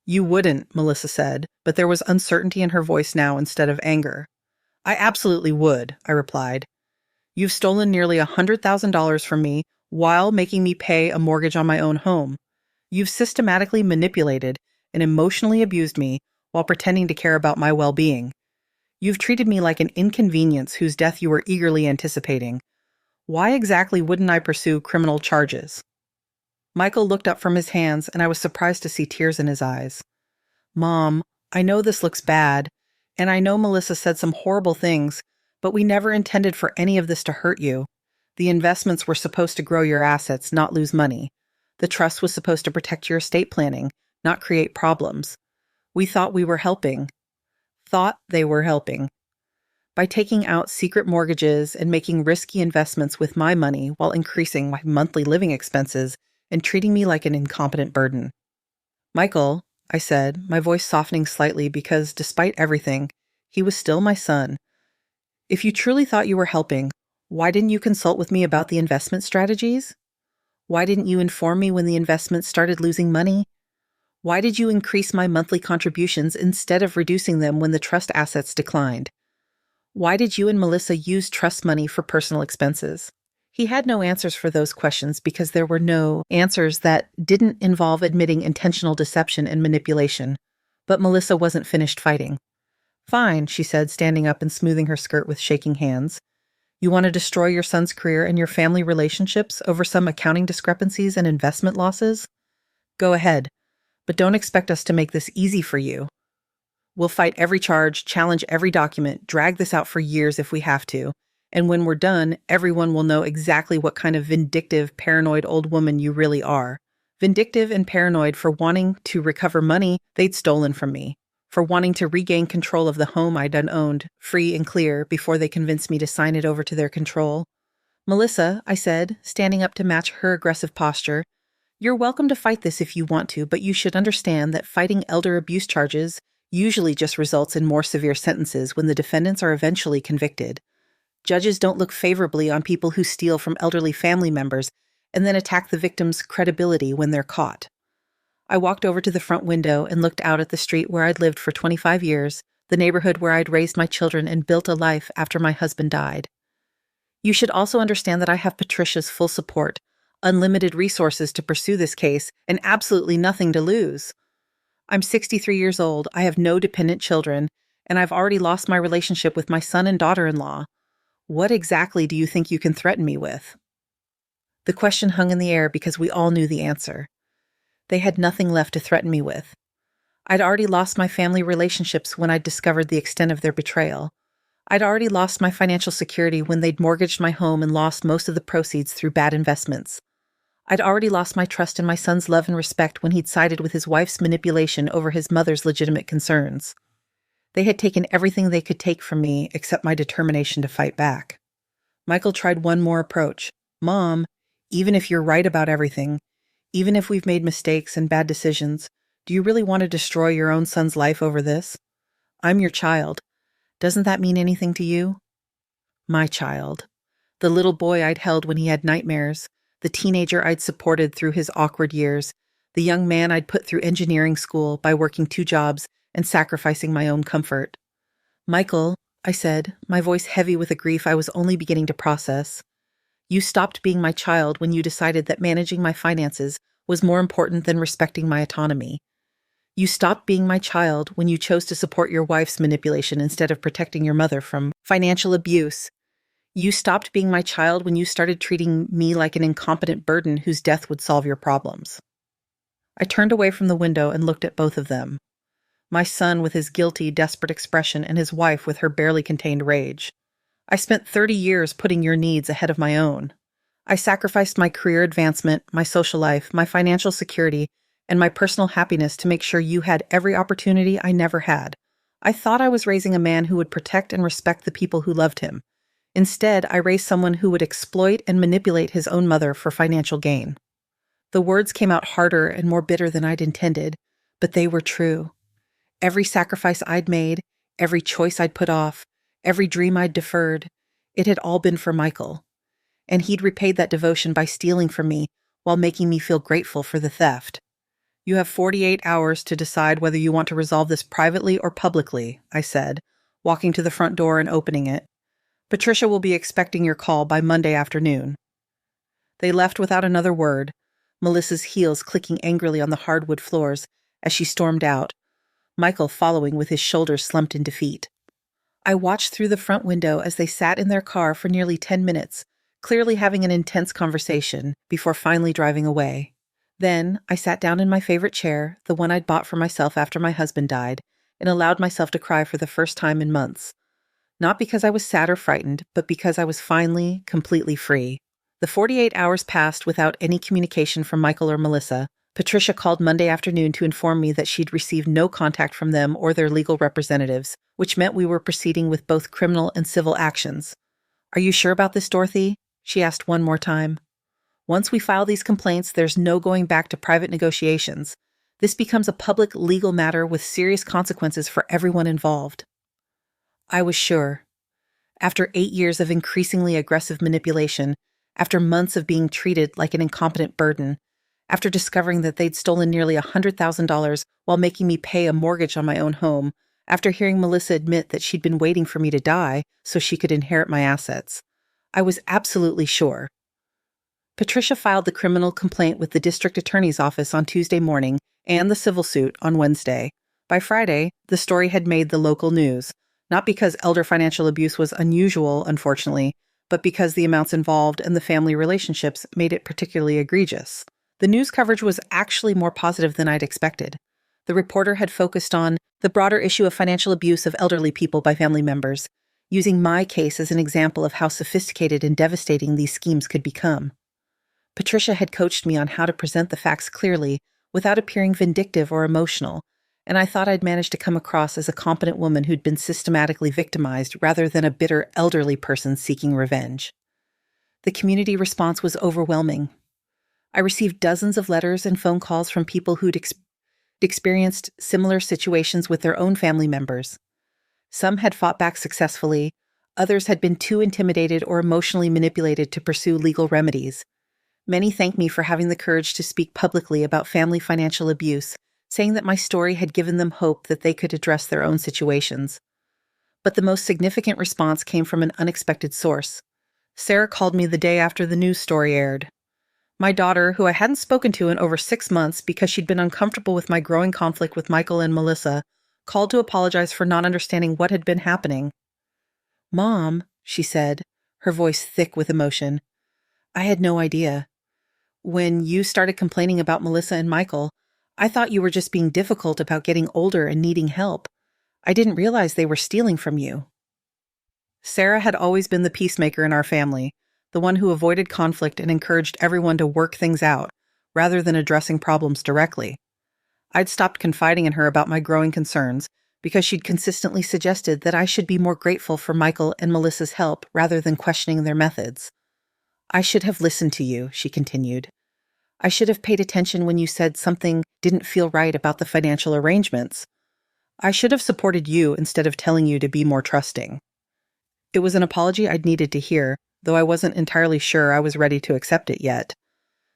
"You wouldn't," Melissa said, but there was uncertainty in her voice now instead of anger. "I absolutely would," I replied. "You've stolen nearly $100,000 from me while making me pay a mortgage on my own home. You've systematically manipulated and emotionally abused me while pretending to care about my well-being. You've treated me like an inconvenience whose death you were eagerly anticipating. Why exactly wouldn't I pursue criminal charges?" Michael looked up from his hands, and I was surprised to see tears in his eyes. "Mom, I know this looks bad, and I know Melissa said some horrible things, but we never intended for any of this to hurt you. The investments were supposed to grow your assets, not lose money. The trust was supposed to protect your estate planning, not create problems. We thought we were helping." Thought they were helping. By taking out secret mortgages and making risky investments with my money while increasing my monthly living expenses and treating me like an incompetent burden. Michael, I said, my voice softening slightly because, despite everything, he was still my son. If you truly thought you were helping, why didn't you consult with me about the investment strategies? Why didn't you inform me when the investments started losing money? Why did you increase my monthly contributions instead of reducing them when the trust assets declined? Why did you and Melissa use trust money for personal expenses? He had no answers for those questions because there were no answers that didn't involve admitting intentional deception and manipulation. But Melissa wasn't finished fighting. Fine, she said, standing up and smoothing her skirt with shaking hands. You want to destroy your son's career and your family relationships over some accounting discrepancies and investment losses? Go ahead, but don't expect us to make this easy for you. We'll fight every charge, challenge every document, drag this out for years if we have to. And when we're done, everyone will know exactly what kind of vindictive, paranoid old woman you really are. Vindictive and paranoid for wanting to recover money they'd stolen from me, for wanting to regain control of the home I'd unowned, free and clear, before they convinced me to sign it over to their control. Melissa, I said, standing up to match her aggressive posture, you're welcome to fight this if you want to, but you should understand that fighting elder abuse charges usually just results in more severe sentences when the defendants are eventually convicted. Judges don't look favorably on people who steal from elderly family members and then attack the victim's credibility when they're caught. I walked over to the front window and looked out at the street where I'd lived for 25 years, the neighborhood where I'd raised my children and built a life after my husband died. You should also understand that I have Patricia's full support, unlimited resources to pursue this case, and absolutely nothing to lose. I'm 63 years old, I have no dependent children, and I've already lost my relationship with my son and daughter-in-law. What exactly do you think you can threaten me with? The question hung in the air because we all knew the answer. They had nothing left to threaten me with. I'd already lost my family relationships when I'd discovered the extent of their betrayal. I'd already lost my financial security when they'd mortgaged my home and lost most of the proceeds through bad investments. I'd already lost my trust in my son's love and respect when he'd sided with his wife's manipulation over his mother's legitimate concerns. They had taken everything they could take from me except my determination to fight back. Michael tried one more approach. Mom, even if you're right about everything, even if we've made mistakes and bad decisions, do you really want to destroy your own son's life over this? I'm your child. Doesn't that mean anything to you? My child. The little boy I'd held when he had nightmares, the teenager I'd supported through his awkward years, the young man I'd put through engineering school by working 2 jobs and sacrificing my own comfort. Michael, I said, my voice heavy with a grief I was only beginning to process. You stopped being my child when you decided that managing my finances was more important than respecting my autonomy. You stopped being my child when you chose to support your wife's manipulation instead of protecting your mother from financial abuse. You stopped being my child when you started treating me like an incompetent burden whose death would solve your problems. I turned away from the window and looked at both of them. My son with his guilty, desperate expression and his wife with her barely contained rage. I spent 30 years putting your needs ahead of my own. I sacrificed my career advancement, my social life, my financial security, and my personal happiness to make sure you had every opportunity I never had. I thought I was raising a man who would protect and respect the people who loved him. Instead, I raised someone who would exploit and manipulate his own mother for financial gain. The words came out harder and more bitter than I'd intended, but they were true. Every sacrifice I'd made, every choice I'd put off, every dream I'd deferred, it had all been for Michael. And he'd repaid that devotion by stealing from me while making me feel grateful for the theft. You have 48 hours to decide whether you want to resolve this privately or publicly, I said, walking to the front door and opening it. Patricia will be expecting your call by Monday afternoon. They left without another word, Melissa's heels clicking angrily on the hardwood floors as she stormed out, Michael following with his shoulders slumped in defeat. I watched through the front window as they sat in their car for nearly 10 minutes, clearly having an intense conversation, before finally driving away. Then, I sat down in my favorite chair, the one I'd bought for myself after my husband died, and allowed myself to cry for the first time in months. Not because I was sad or frightened, but because I was finally, completely free. The 48 hours passed without any communication from Michael or Melissa. Patricia called Monday afternoon to inform me that she'd received no contact from them or their legal representatives, which meant we were proceeding with both criminal and civil actions. Are you sure about this, Dorothy? She asked one more time. Once we file these complaints, there's no going back to private negotiations. This becomes a public legal matter with serious consequences for everyone involved. I was sure. After 8 years of increasingly aggressive manipulation, after months of being treated like an incompetent burden, after discovering that they'd stolen nearly $100,000 while making me pay a mortgage on my own home, after hearing Melissa admit that she'd been waiting for me to die so she could inherit my assets, I was absolutely sure. Patricia filed the criminal complaint with the district attorney's office on Tuesday morning and the civil suit on Wednesday. By Friday, the story had made the local news, not because elder financial abuse was unusual, unfortunately, but because the amounts involved and the family relationships made it particularly egregious. The news coverage was actually more positive than I'd expected. The reporter had focused on the broader issue of financial abuse of elderly people by family members, using my case as an example of how sophisticated and devastating these schemes could become. Patricia had coached me on how to present the facts clearly without appearing vindictive or emotional, and I thought I'd managed to come across as a competent woman who'd been systematically victimized rather than a bitter elderly person seeking revenge. The community response was overwhelming. I received dozens of letters and phone calls from people who'd experienced similar situations with their own family members. Some had fought back successfully, others had been too intimidated or emotionally manipulated to pursue legal remedies. Many thanked me for having the courage to speak publicly about family financial abuse, saying that my story had given them hope that they could address their own situations. But the most significant response came from an unexpected source. Sarah called me the day after the news story aired. My daughter, who I hadn't spoken to in over 6 months because she'd been uncomfortable with my growing conflict with Michael and Melissa, called to apologize for not understanding what had been happening. "Mom," she said, her voice thick with emotion, "I had no idea. When you started complaining about Melissa and Michael, I thought you were just being difficult about getting older and needing help. I didn't realize they were stealing from you." Sarah had always been the peacemaker in our family, the one who avoided conflict and encouraged everyone to work things out, rather than addressing problems directly. I'd stopped confiding in her about my growing concerns because she'd consistently suggested that I should be more grateful for Michael and Melissa's help rather than questioning their methods. "I should have listened to you," she continued. "I should have paid attention when you said something didn't feel right about the financial arrangements. I should have supported you instead of telling you to be more trusting." It was an apology I'd needed to hear, though I wasn't entirely sure I was ready to accept it yet.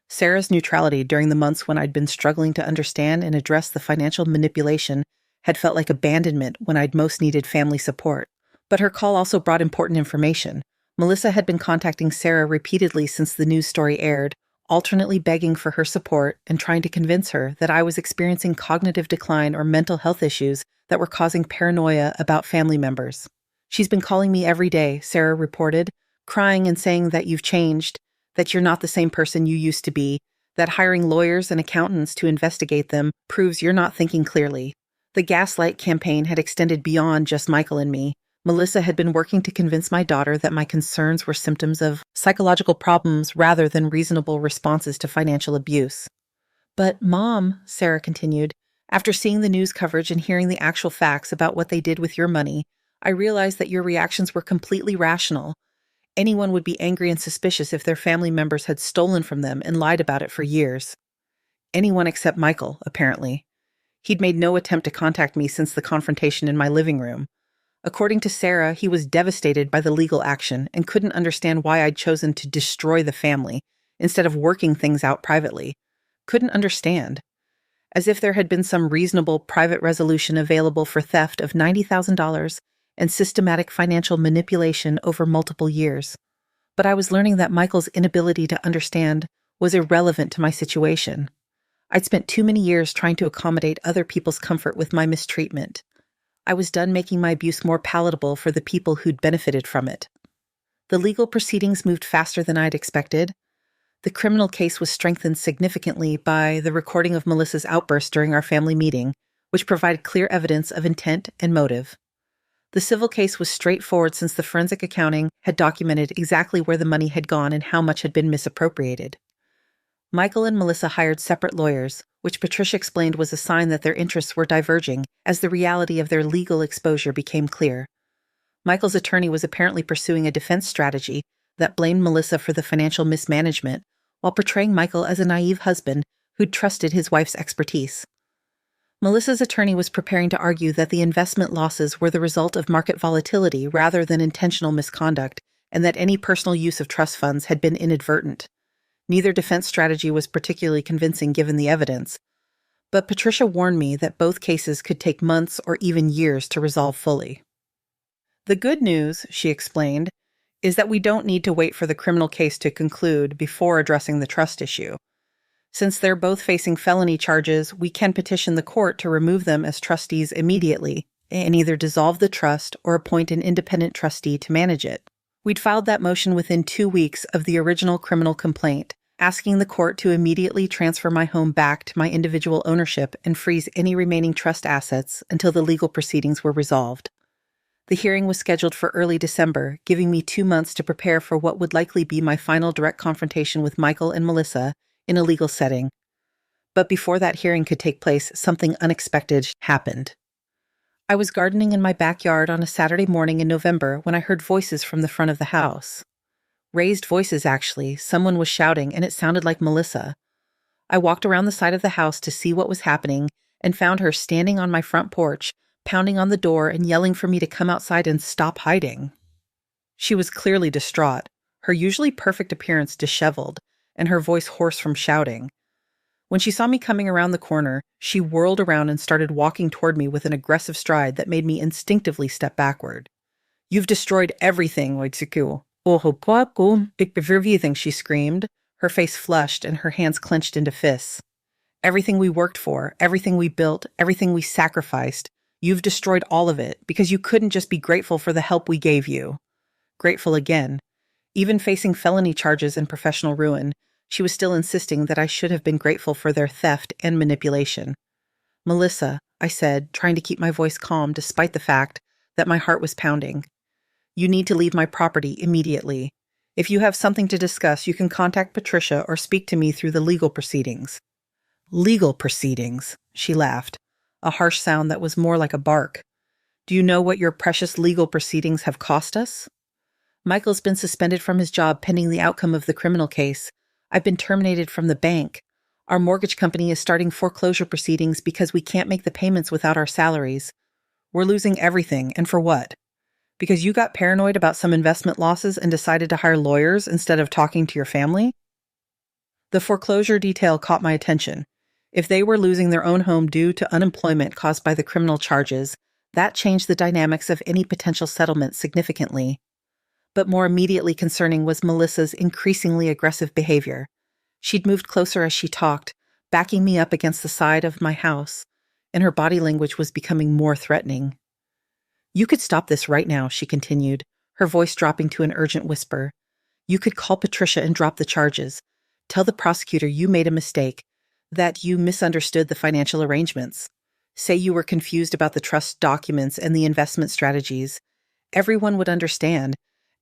Sarah's neutrality during the months when I'd been struggling to understand and address the financial manipulation had felt like abandonment when I'd most needed family support. But her call also brought important information. Melissa had been contacting Sarah repeatedly since the news story aired, alternately begging for her support and trying to convince her that I was experiencing cognitive decline or mental health issues that were causing paranoia about family members. "She's been calling me every day," Sarah reported, crying and saying that you've changed, that you're not the same person you used to be, that hiring lawyers and accountants to investigate them proves you're not thinking clearly. The gaslight campaign had extended beyond just Michael and me. Melissa had been working to convince my daughter that my concerns were symptoms of psychological problems rather than reasonable responses to financial abuse. "But, Mom," Sarah continued, "after seeing the news coverage and hearing the actual facts about what they did with your money, I realized that your reactions were completely rational. Anyone would be angry and suspicious if their family members had stolen from them and lied about it for years. Anyone except Michael, apparently. He'd made no attempt to contact me since the confrontation in my living room. According to Sarah, he was devastated by the legal action and couldn't understand why I'd chosen to destroy the family instead of working things out privately. Couldn't understand. As if there had been some reasonable private resolution available for theft of $90,000 and systematic financial manipulation over multiple years. But I was learning that Michael's inability to understand was irrelevant to my situation. I'd spent too many years trying to accommodate other people's comfort with my mistreatment. I was done making my abuse more palatable for the people who'd benefited from it. The legal proceedings moved faster than I'd expected. The criminal case was strengthened significantly by the recording of Melissa's outburst during our family meeting, which provided clear evidence of intent and motive. The civil case was straightforward since the forensic accounting had documented exactly where the money had gone and how much had been misappropriated. Michael and Melissa hired separate lawyers, which Patricia explained was a sign that their interests were diverging as the reality of their legal exposure became clear. Michael's attorney was apparently pursuing a defense strategy that blamed Melissa for the financial mismanagement, while portraying Michael as a naive husband who'd trusted his wife's expertise. Melissa's attorney was preparing to argue that the investment losses were the result of market volatility rather than intentional misconduct, and that any personal use of trust funds had been inadvertent. Neither defense strategy was particularly convincing given the evidence, but Patricia warned me that both cases could take months or even years to resolve fully. The good news, she explained, is that we don't need to wait for the criminal case to conclude before addressing the trust issue. Since they're both facing felony charges, we can petition the court to remove them as trustees immediately and either dissolve the trust or appoint an independent trustee to manage it. We'd filed that motion within 2 weeks of the original criminal complaint, asking the court to immediately transfer my home back to my individual ownership and freeze any remaining trust assets until the legal proceedings were resolved. The hearing was scheduled for early December, giving me 2 months to prepare for what would likely be my final direct confrontation with Michael and Melissa in a legal setting. But before that hearing could take place, something unexpected happened. I was gardening in my backyard on a Saturday morning in November when I heard voices from the front of the house. Raised voices, actually. Someone was shouting, and it sounded like Melissa. I walked around the side of the house to see what was happening and found her standing on my front porch, pounding on the door and yelling for me to come outside and stop hiding. She was clearly distraught, her usually perfect appearance disheveled, and her voice hoarse from shouting. When she saw me coming around the corner, she whirled around and started walking toward me with an aggressive stride that made me instinctively step backward. "You've destroyed everything, Wojciech. Everything," she screamed, her face flushed and her hands clenched into fists. "Everything we worked for, everything we built, everything we sacrificed. You've destroyed all of it because you couldn't just be grateful for the help we gave you." Grateful again. Even facing felony charges and professional ruin, she was still insisting that I should have been grateful for their theft and manipulation. "Melissa," I said, trying to keep my voice calm despite the fact that my heart was pounding. "You need to leave my property immediately. If you have something to discuss, you can contact Patricia or speak to me through the legal proceedings." "Legal proceedings," she laughed, a harsh sound that was more like a bark. "Do you know what your precious legal proceedings have cost us?" "Michael's been suspended from his job pending the outcome of the criminal case. I've been terminated from the bank. Our mortgage company is starting foreclosure proceedings because we can't make the payments without our salaries. We're losing everything, and for what? Because you got paranoid about some investment losses and decided to hire lawyers instead of talking to your family?" The foreclosure detail caught my attention. If they were losing their own home due to unemployment caused by the criminal charges, that changed the dynamics of any potential settlement significantly. But more immediately concerning was Melissa's increasingly aggressive behavior. She'd moved closer as she talked, backing me up against the side of my house, and her body language was becoming more threatening. "You could stop this right now," she continued, her voice dropping to an urgent whisper. "You could call Patricia and drop the charges. Tell the prosecutor you made a mistake, that you misunderstood the financial arrangements. Say you were confused about the trust documents and the investment strategies. Everyone would understand.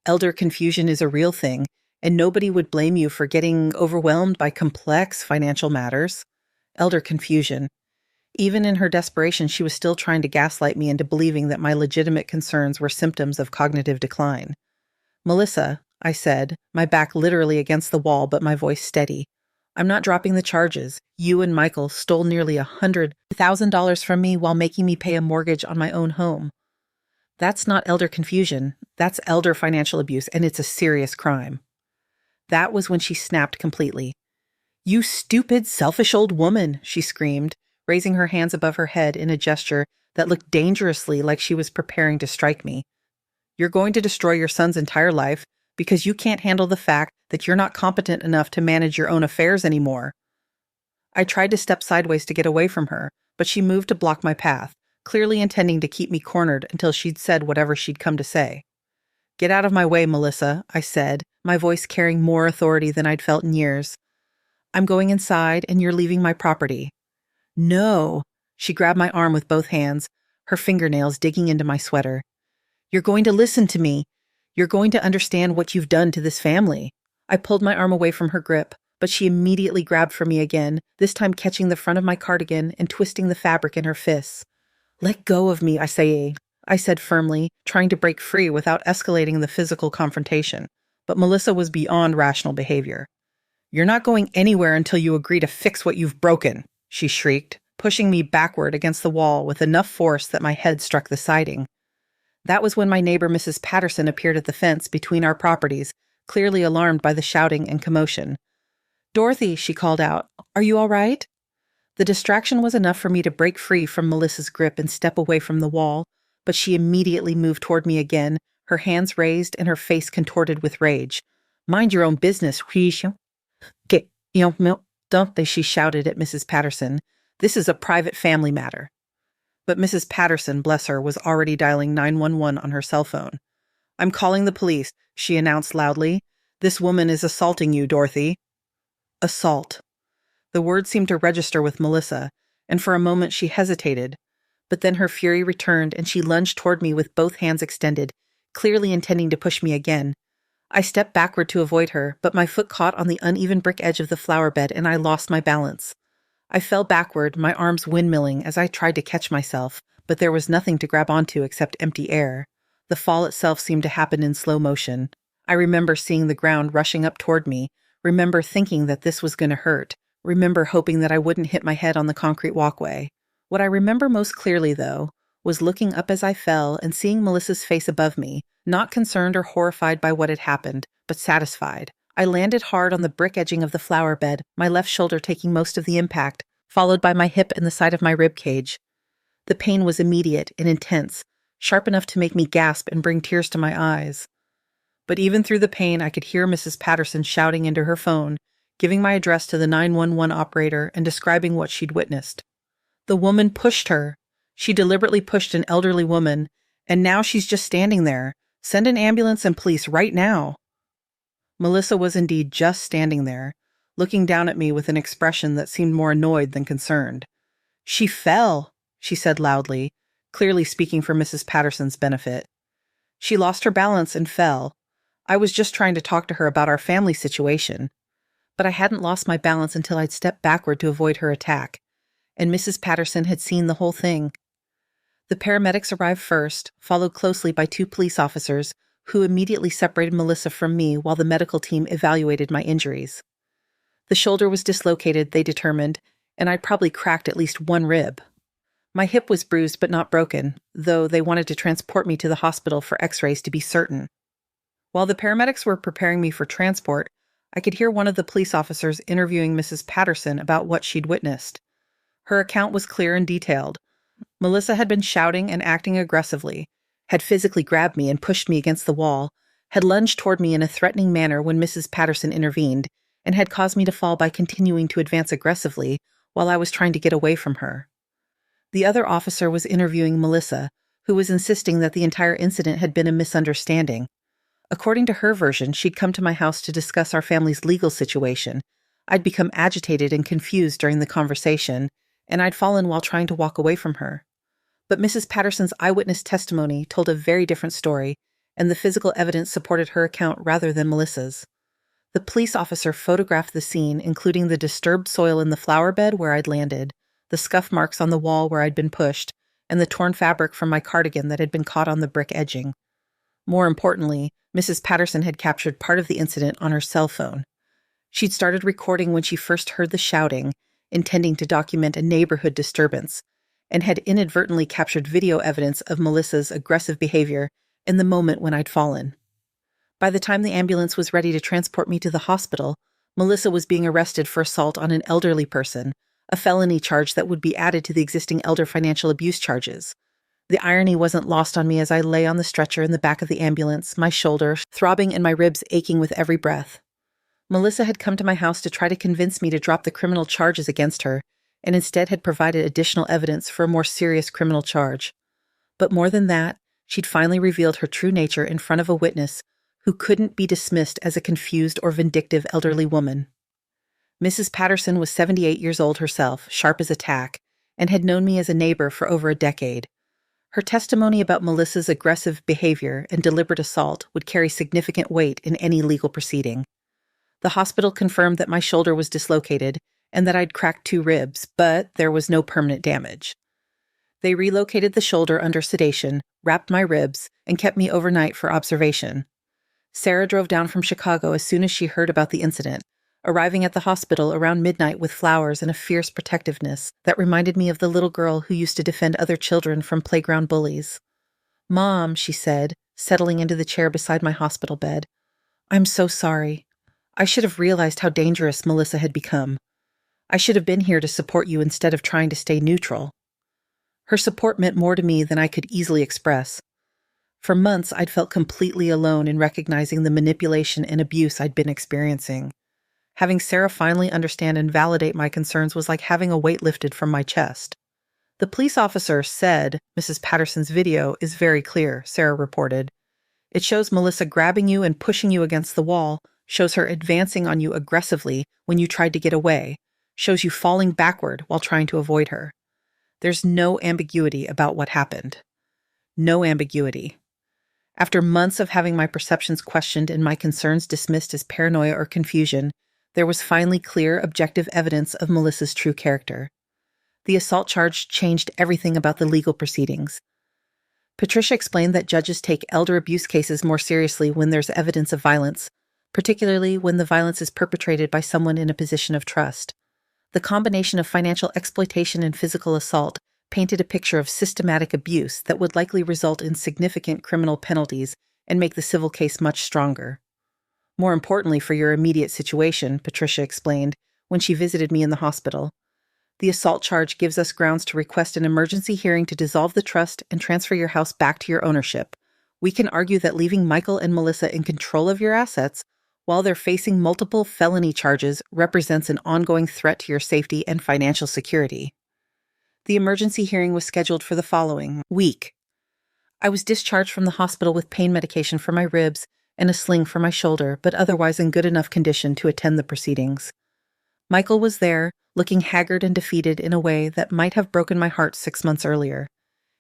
Elder confusion is a real thing, and nobody would blame you for getting overwhelmed by complex financial matters." Elder confusion. Even in her desperation, she was still trying to gaslight me into believing that my legitimate concerns were symptoms of cognitive decline. "Melissa," I said, my back literally against the wall but my voice steady, "I'm not dropping the charges. You and Michael stole nearly $100,000 from me while making me pay a mortgage on my own home. That's not elder confusion. That's elder financial abuse, and it's a serious crime." That was when she snapped completely. "You stupid, selfish old woman," she screamed, raising her hands above her head in a gesture that looked dangerously like she was preparing to strike me. "You're going to destroy your son's entire life because you can't handle the fact that you're not competent enough to manage your own affairs anymore." I tried to step sideways to get away from her, but she moved to block my path, clearly intending to keep me cornered until she'd said whatever she'd come to say. "Get out of my way, Melissa," I said, my voice carrying more authority than I'd felt in years. "I'm going inside, and you're leaving my property." "No." She grabbed my arm with both hands, her fingernails digging into my sweater. "You're going to listen to me. You're going to understand what you've done to this family." I pulled my arm away from her grip, but she immediately grabbed for me again, this time catching the front of my cardigan and twisting the fabric in her fists. "Let go of me, Isaye," I said firmly, trying to break free without escalating the physical confrontation. But Melissa was beyond rational behavior. "You're not going anywhere until you agree to fix what you've broken," she shrieked, pushing me backward against the wall with enough force that my head struck the siding. That was when my neighbor Mrs. Patterson appeared at the fence between our properties, clearly alarmed by the shouting and commotion. "Dorothy," she called out, "are you all right?" The distraction was enough for me to break free from Melissa's grip and step away from the wall, but she immediately moved toward me again, her hands raised and her face contorted with rage. "Mind your own business, Risha. Don't they?" she shouted at Mrs. Patterson. "This is a private family matter." But Mrs. Patterson, bless her, was already dialing 911 on her cell phone. "I'm calling the police," she announced loudly. "This woman is assaulting you, Dorothy." Assault. The word seemed to register with Melissa, and for a moment she hesitated. But then her fury returned and she lunged toward me with both hands extended, clearly intending to push me again. I stepped backward to avoid her, but my foot caught on the uneven brick edge of the flower bed and I lost my balance. I fell backward, my arms windmilling as I tried to catch myself, but there was nothing to grab onto except empty air. The fall itself seemed to happen in slow motion. I remember seeing the ground rushing up toward me, remember thinking that this was going to hurt, remember hoping that I wouldn't hit my head on the concrete walkway. What I remember most clearly, though, was looking up as I fell and seeing Melissa's face above me, not concerned or horrified by what had happened, but satisfied. I landed hard on the brick edging of the flower bed, my left shoulder taking most of the impact, followed by my hip and the side of my rib cage. The pain was immediate and intense, sharp enough to make me gasp and bring tears to my eyes. But even through the pain, I could hear Mrs. Patterson shouting into her phone, giving my address to the 911 operator and describing what she'd witnessed. The woman pushed her. She deliberately pushed an elderly woman, and now she's just standing there. "Send an ambulance and police right now." Melissa was indeed just standing there, looking down at me with an expression that seemed more annoyed than concerned. "She fell," she said loudly, clearly speaking for Mrs. Patterson's benefit. "She lost her balance and fell. I was just trying to talk to her about our family situation." But I hadn't lost my balance until I'd stepped backward to avoid her attack, and Mrs. Patterson had seen the whole thing. The paramedics arrived first, followed closely by 2 police officers, who immediately separated Melissa from me while the medical team evaluated my injuries. The shoulder was dislocated, they determined, and I'd probably cracked at least 1 rib. My hip was bruised but not broken, though they wanted to transport me to the hospital for x-rays to be certain. While the paramedics were preparing me for transport, I could hear one of the police officers interviewing Mrs. Patterson about what she'd witnessed. Her account was clear and detailed. Melissa had been shouting and acting aggressively, had physically grabbed me and pushed me against the wall, had lunged toward me in a threatening manner when Mrs. Patterson intervened, and had caused me to fall by continuing to advance aggressively while I was trying to get away from her. The other officer was interviewing Melissa, who was insisting that the entire incident had been a misunderstanding. According to her version, she'd come to my house to discuss our family's legal situation. I'd become agitated and confused during the conversation, and I'd fallen while trying to walk away from her. But Mrs. Patterson's eyewitness testimony told a very different story, and the physical evidence supported her account rather than Melissa's. The police officer photographed the scene, including the disturbed soil in the flower bed where I'd landed, the scuff marks on the wall where I'd been pushed, and the torn fabric from my cardigan that had been caught on the brick edging. More importantly, Mrs. Patterson had captured part of the incident on her cell phone. She'd started recording when she first heard the shouting, intending to document a neighborhood disturbance, and had inadvertently captured video evidence of Melissa's aggressive behavior in the moment when I'd fallen. By the time the ambulance was ready to transport me to the hospital, Melissa was being arrested for assault on an elderly person, a felony charge that would be added to the existing elder financial abuse charges. The irony wasn't lost on me as I lay on the stretcher in the back of the ambulance, my shoulder throbbing and my ribs aching with every breath. Melissa had come to my house to try to convince me to drop the criminal charges against her, and instead had provided additional evidence for a more serious criminal charge. But more than that, she'd finally revealed her true nature in front of a witness who couldn't be dismissed as a confused or vindictive elderly woman. Mrs. Patterson was 78 years old herself, sharp as a tack, and had known me as a neighbor for over a decade. Her testimony about Melissa's aggressive behavior and deliberate assault would carry significant weight in any legal proceeding. The hospital confirmed that my shoulder was dislocated and that I'd cracked 2 ribs, but there was no permanent damage. They relocated the shoulder under sedation, wrapped my ribs, and kept me overnight for observation. Sarah drove down from Chicago as soon as she heard about the incident, arriving at the hospital around midnight with flowers and a fierce protectiveness that reminded me of the little girl who used to defend other children from playground bullies. "Mom," she said, settling into the chair beside my hospital bed, "I'm so sorry. I should have realized how dangerous Melissa had become. I should have been here to support you instead of trying to stay neutral." Her support meant more to me than I could easily express. For months, I'd felt completely alone in recognizing the manipulation and abuse I'd been experiencing. Having Sarah finally understand and validate my concerns was like having a weight lifted from my chest. "The police officer said Mrs. Patterson's video is very clear," Sarah reported. "It shows Melissa grabbing you and pushing you against the wall, shows her advancing on you aggressively when you tried to get away, shows you falling backward while trying to avoid her. There's no ambiguity about what happened. No ambiguity." After months of having my perceptions questioned and my concerns dismissed as paranoia or confusion, there was finally clear, objective evidence of Melissa's true character. The assault charge changed everything about the legal proceedings. Patricia explained that judges take elder abuse cases more seriously when there's evidence of violence, particularly when the violence is perpetrated by someone in a position of trust. The combination of financial exploitation and physical assault painted a picture of systematic abuse that would likely result in significant criminal penalties and make the civil case much stronger. "More importantly for your immediate situation," Patricia explained when she visited me in the hospital, "the assault charge gives us grounds to request an emergency hearing to dissolve the trust and transfer your house back to your ownership. We can argue that leaving Michael and Melissa in control of your assets while they're facing multiple felony charges represents an ongoing threat to your safety and financial security." The emergency hearing was scheduled for the following week. I was discharged from the hospital with pain medication for my ribs and a sling for my shoulder, but otherwise in good enough condition to attend the proceedings. Michael was there, looking haggard and defeated in a way that might have broken my heart 6 months earlier.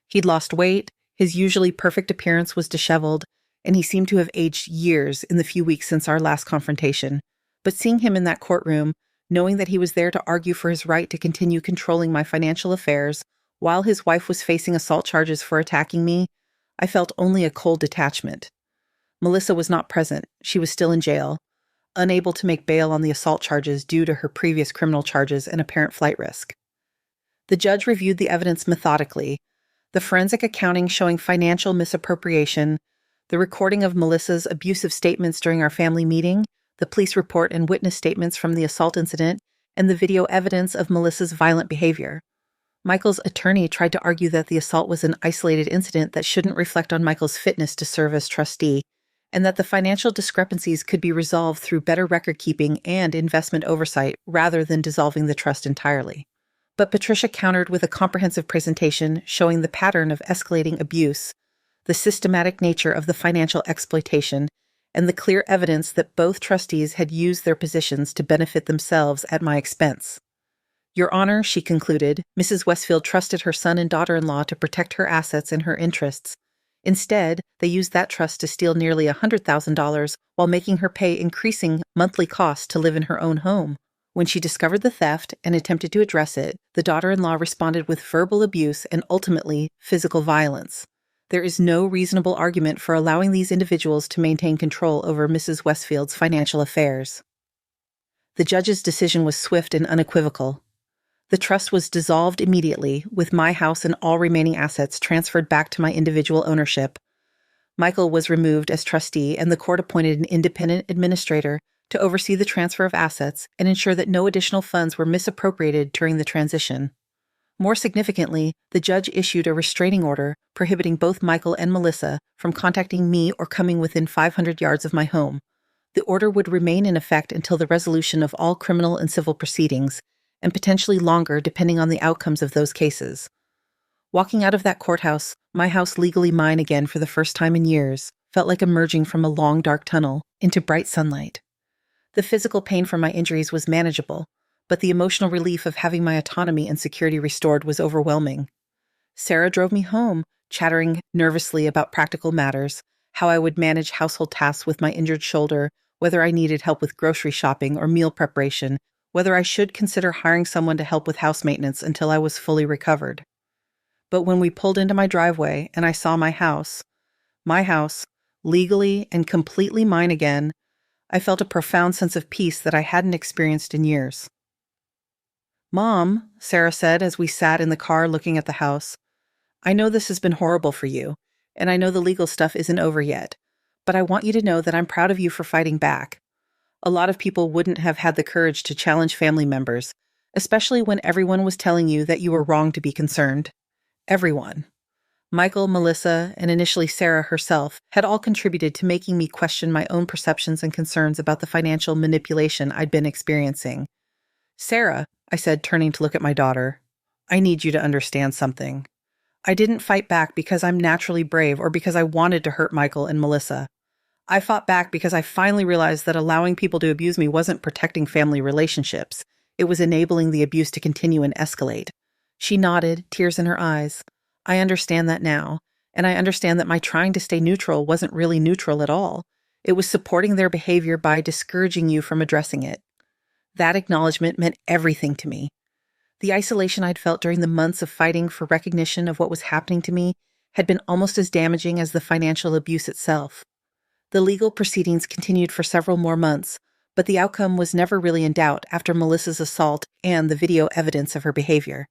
He'd lost weight, his usually perfect appearance was disheveled, and he seemed to have aged years in the few weeks since our last confrontation. But seeing him in that courtroom, knowing that he was there to argue for his right to continue controlling my financial affairs while his wife was facing assault charges for attacking me, I felt only a cold detachment. Melissa was not present. She was still in jail, unable to make bail on the assault charges due to her previous criminal charges and apparent flight risk. The judge reviewed the evidence methodically, the forensic accounting showing financial misappropriation, the recording of Melissa's abusive statements during our family meeting, the police report and witness statements from the assault incident, and the video evidence of Melissa's violent behavior. Michael's attorney tried to argue that the assault was an isolated incident that shouldn't reflect on Michael's fitness to serve as trustee, and that the financial discrepancies could be resolved through better record-keeping and investment oversight rather than dissolving the trust entirely. But Patricia countered with a comprehensive presentation showing the pattern of escalating abuse, the systematic nature of the financial exploitation, and the clear evidence that both trustees had used their positions to benefit themselves at my expense. "Your Honor," she concluded, "Mrs. Westfield trusted her son and daughter-in-law to protect her assets and her interests. Instead, they used that trust to steal nearly $100,000 while making her pay increasing monthly costs to live in her own home. When she discovered the theft and attempted to address it, the daughter-in-law responded with verbal abuse and ultimately physical violence. There is no reasonable argument for allowing these individuals to maintain control over Mrs. Westfield's financial affairs." The judge's decision was swift and unequivocal. The trust was dissolved immediately, with my house and all remaining assets transferred back to my individual ownership. Michael was removed as trustee, and the court appointed an independent administrator to oversee the transfer of assets and ensure that no additional funds were misappropriated during the transition. More significantly, the judge issued a restraining order prohibiting both Michael and Melissa from contacting me or coming within 500 yards of my home. The order would remain in effect until the resolution of all criminal and civil proceedings, and potentially longer depending on the outcomes of those cases. Walking out of that courthouse, my house legally mine again for the first time in years, felt like emerging from a long dark tunnel into bright sunlight. The physical pain from my injuries was manageable, but the emotional relief of having my autonomy and security restored was overwhelming. Sarah drove me home, chattering nervously about practical matters, how I would manage household tasks with my injured shoulder, whether I needed help with grocery shopping or meal preparation, whether I should consider hiring someone to help with house maintenance until I was fully recovered. But when we pulled into my driveway and I saw my house, legally and completely mine again, I felt a profound sense of peace that I hadn't experienced in years. "Mom," Sarah said as we sat in the car looking at the house, "I know this has been horrible for you, and I know the legal stuff isn't over yet, but I want you to know that I'm proud of you for fighting back. A lot of people wouldn't have had the courage to challenge family members, especially when everyone was telling you that you were wrong to be concerned. Everyone. Michael, Melissa, and initially Sarah herself had all contributed to making me question my own perceptions and concerns about the financial manipulation I'd been experiencing. Sarah," I said, turning to look at my daughter, "I need you to understand something. I didn't fight back because I'm naturally brave or because I wanted to hurt Michael and Melissa. I fought back because I finally realized that allowing people to abuse me wasn't protecting family relationships. It was enabling the abuse to continue and escalate." She nodded, tears in her eyes. "I understand that now, and I understand that my trying to stay neutral wasn't really neutral at all. It was supporting their behavior by discouraging you from addressing it." That acknowledgement meant everything to me. The isolation I'd felt during the months of fighting for recognition of what was happening to me had been almost as damaging as the financial abuse itself. The legal proceedings continued for several more months, but the outcome was never really in doubt after Melissa's assault and the video evidence of her behavior.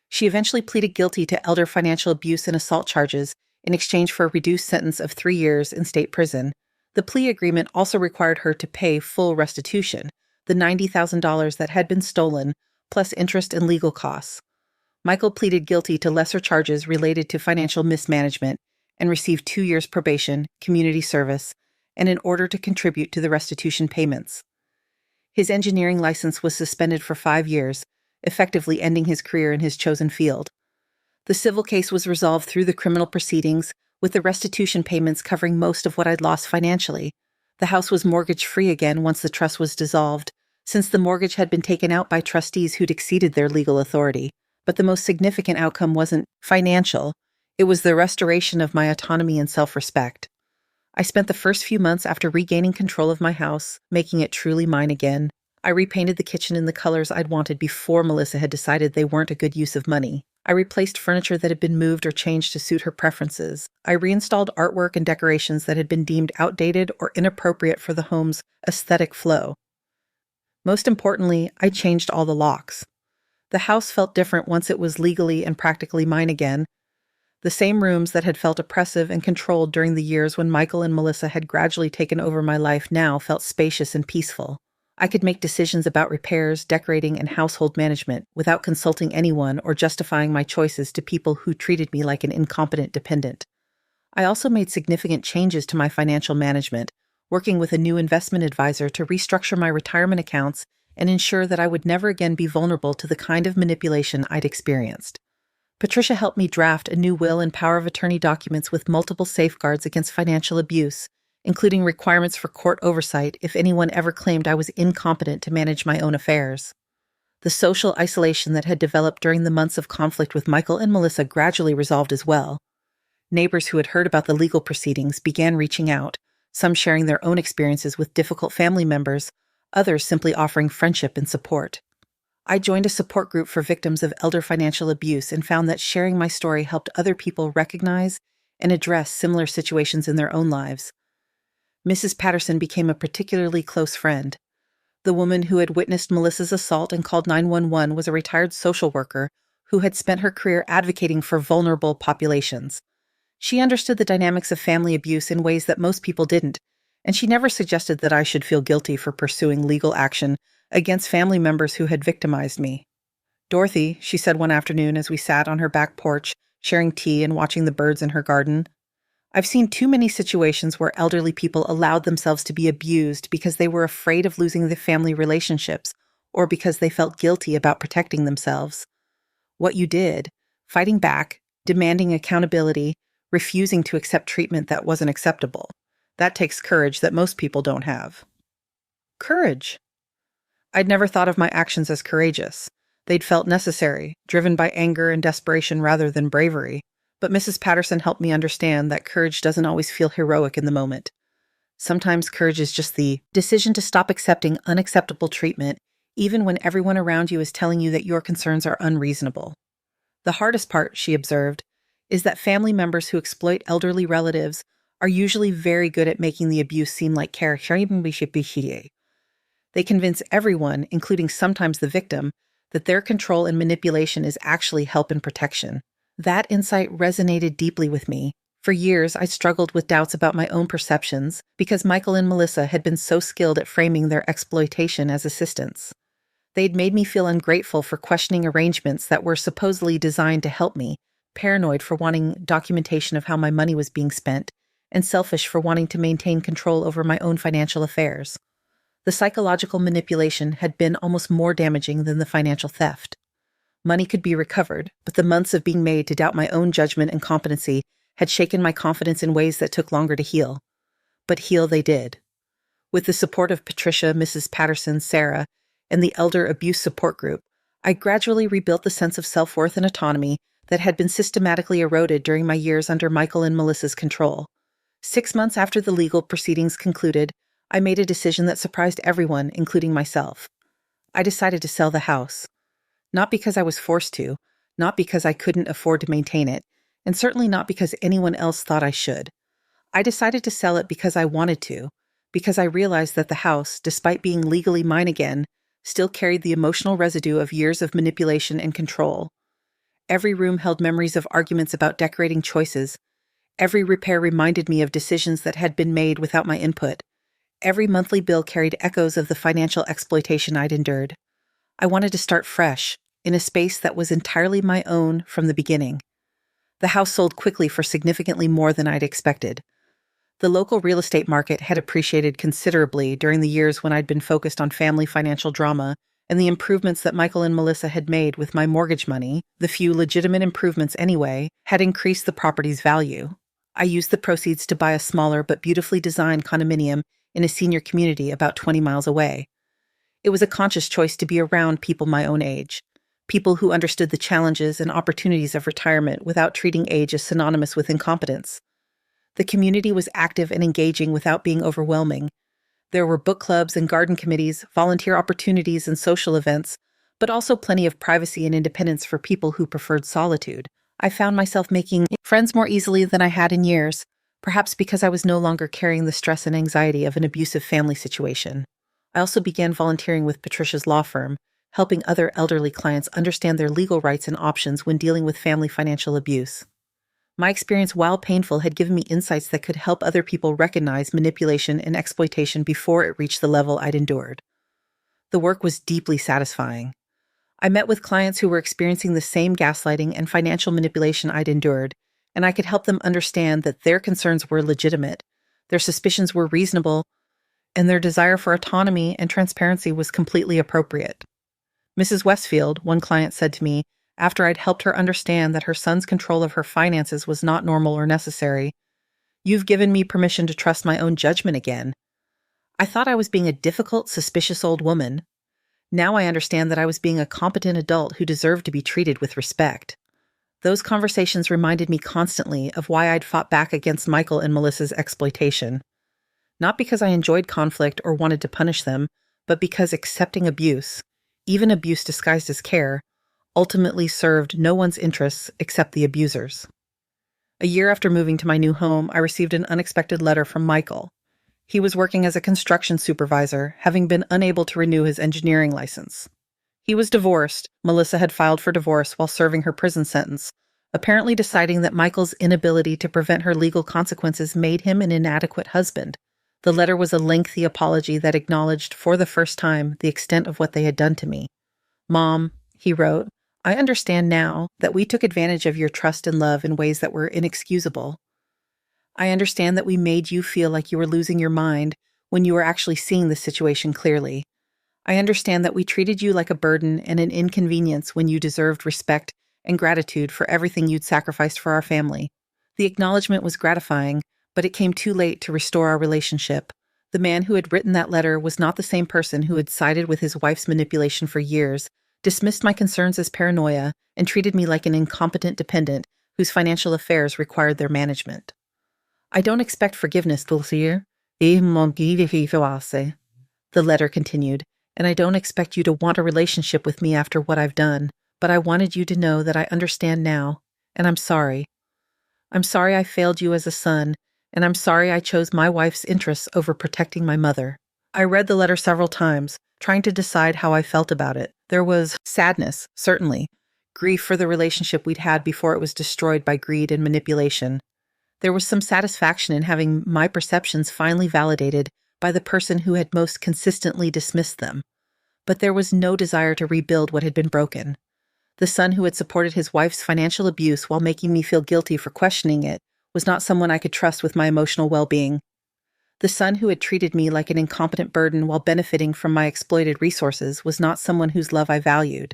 She eventually pleaded guilty to elder financial abuse and assault charges in exchange for a reduced sentence of 3 years in state prison. The plea agreement also required her to pay full restitution, the $90,000 that had been stolen, plus interest and legal costs. Michael pleaded guilty to lesser charges related to financial mismanagement and received 2 years probation, community service, and an order to contribute to the restitution payments. His engineering license was suspended for 5 years, effectively ending his career in his chosen field. The civil case was resolved through the criminal proceedings, with the restitution payments covering most of what I'd lost financially. The house was mortgage-free again once the trust was dissolved, since the mortgage had been taken out by trustees who'd exceeded their legal authority. But the most significant outcome wasn't financial. It was the restoration of my autonomy and self-respect. I spent the first few months after regaining control of my house, making it truly mine again. I repainted the kitchen in the colors I'd wanted before Melissa had decided they weren't a good use of money. I replaced furniture that had been moved or changed to suit her preferences. I reinstalled artwork and decorations that had been deemed outdated or inappropriate for the home's aesthetic flow. Most importantly, I changed all the locks. The house felt different once it was legally and practically mine again. The same rooms that had felt oppressive and controlled during the years when Michael and Melissa had gradually taken over my life now felt spacious and peaceful. I could make decisions about repairs, decorating, and household management without consulting anyone or justifying my choices to people who treated me like an incompetent dependent. I also made significant changes to my financial management, working with a new investment advisor to restructure my retirement accounts and ensure that I would never again be vulnerable to the kind of manipulation I'd experienced. Patricia helped me draft a new will and power of attorney documents with multiple safeguards against financial abuse, including requirements for court oversight if anyone ever claimed I was incompetent to manage my own affairs. The social isolation that had developed during the months of conflict with Michael and Melissa gradually resolved as well. Neighbors who had heard about the legal proceedings began reaching out, some sharing their own experiences with difficult family members, others simply offering friendship and support. I joined a support group for victims of elder financial abuse and found that sharing my story helped other people recognize and address similar situations in their own lives. Mrs. Patterson became a particularly close friend. The woman who had witnessed Melissa's assault and called 911 was a retired social worker who had spent her career advocating for vulnerable populations. She understood the dynamics of family abuse in ways that most people didn't, and she never suggested that I should feel guilty for pursuing legal action against family members who had victimized me. "Dorothy," she said one afternoon as we sat on her back porch, sharing tea and watching the birds in her garden, "I've seen too many situations where elderly people allowed themselves to be abused because they were afraid of losing the family relationships or because they felt guilty about protecting themselves. What you did, fighting back, demanding accountability, refusing to accept treatment that wasn't acceptable, that takes courage that most people don't have." Courage. I'd never thought of my actions as courageous. They'd felt necessary, driven by anger and desperation rather than bravery. But Mrs. Patterson helped me understand that courage doesn't always feel heroic in the moment. Sometimes courage is just the decision to stop accepting unacceptable treatment, even when everyone around you is telling you that your concerns are unreasonable. The hardest part, she observed, is that family members who exploit elderly relatives are usually very good at making the abuse seem like care. They convince everyone, including sometimes the victim, that their control and manipulation is actually help and protection. That insight resonated deeply with me. For years, I struggled with doubts about my own perceptions because Michael and Melissa had been so skilled at framing their exploitation as assistance. They'd made me feel ungrateful for questioning arrangements that were supposedly designed to help me, paranoid for wanting documentation of how my money was being spent, and selfish for wanting to maintain control over my own financial affairs. The psychological manipulation had been almost more damaging than the financial theft. Money could be recovered, but the months of being made to doubt my own judgment and competency had shaken my confidence in ways that took longer to heal. But heal they did. With the support of Patricia, Mrs. Patterson, Sarah, and the Elder Abuse Support Group, I gradually rebuilt the sense of self-worth and autonomy that had been systematically eroded during my years under Michael and Melissa's control. 6 months after the legal proceedings concluded, I made a decision that surprised everyone, including myself. I decided to sell the house. Not because I was forced to, not because I couldn't afford to maintain it, and certainly not because anyone else thought I should. I decided to sell it because I wanted to, because I realized that the house, despite being legally mine again, still carried the emotional residue of years of manipulation and control. Every room held memories of arguments about decorating choices. Every repair reminded me of decisions that had been made without my input. Every monthly bill carried echoes of the financial exploitation I'd endured. I wanted to start fresh, in a space that was entirely my own from the beginning. The house sold quickly for significantly more than I'd expected. The local real estate market had appreciated considerably during the years when I'd been focused on family financial drama, and the improvements that Michael and Melissa had made with my mortgage money, the few legitimate improvements anyway, had increased the property's value. I used the proceeds to buy a smaller but beautifully designed condominium in a senior community about 20 miles away. It was a conscious choice to be around people my own age, people who understood the challenges and opportunities of retirement without treating age as synonymous with incompetence. The community was active and engaging without being overwhelming. There were book clubs and garden committees, volunteer opportunities and social events, but also plenty of privacy and independence for people who preferred solitude. I found myself making friends more easily than I had in years, perhaps because I was no longer carrying the stress and anxiety of an abusive family situation. I also began volunteering with Patricia's law firm, helping other elderly clients understand their legal rights and options when dealing with family financial abuse. My experience, while painful, had given me insights that could help other people recognize manipulation and exploitation before it reached the level I'd endured. The work was deeply satisfying. I met with clients who were experiencing the same gaslighting and financial manipulation I'd endured, and I could help them understand that their concerns were legitimate, their suspicions were reasonable, and their desire for autonomy and transparency was completely appropriate. Mrs. Westfield, one client said to me, after I'd helped her understand that her son's control of her finances was not normal or necessary, "You've given me permission to trust my own judgment again." I thought I was being a difficult, suspicious old woman. Now I understand that I was being a competent adult who deserved to be treated with respect. Those conversations reminded me constantly of why I'd fought back against Michael and Melissa's exploitation. Not because I enjoyed conflict or wanted to punish them, but because accepting abuse, even abuse disguised as care, ultimately served no one's interests except the abuser's. A year after moving to my new home, I received an unexpected letter from Michael. He was working as a construction supervisor, having been unable to renew his engineering license. He was divorced. Melissa had filed for divorce while serving her prison sentence, apparently deciding that Michael's inability to prevent her legal consequences made him an inadequate husband. The letter was a lengthy apology that acknowledged for the first time the extent of what they had done to me. "Mom," he wrote, "I understand now that we took advantage of your trust and love in ways that were inexcusable. I understand that we made you feel like you were losing your mind when you were actually seeing the situation clearly. I understand that we treated you like a burden and an inconvenience when you deserved respect and gratitude for everything you'd sacrificed for our family." The acknowledgement was gratifying, but it came too late to restore our relationship. The man who had written that letter was not the same person who had sided with his wife's manipulation for years, dismissed my concerns as paranoia, and treated me like an incompetent dependent whose financial affairs required their management. "I don't expect forgiveness, Dulcier," The letter continued, and I don't expect you to want a relationship with me after what I've done, but I wanted you to know that I understand now, and I'm sorry. I'm sorry I failed you as a son, and I'm sorry I chose my wife's interests over protecting my mother. I read the letter several times, trying to decide how I felt about it. There was sadness, certainly, grief for the relationship we'd had before it was destroyed by greed and manipulation. There was some satisfaction in having my perceptions finally validated by the person who had most consistently dismissed them. But there was no desire to rebuild what had been broken. The son who had supported his wife's financial abuse while making me feel guilty for questioning it was not someone I could trust with my emotional well-being. The son who had treated me like an incompetent burden while benefiting from my exploited resources was not someone whose love I valued.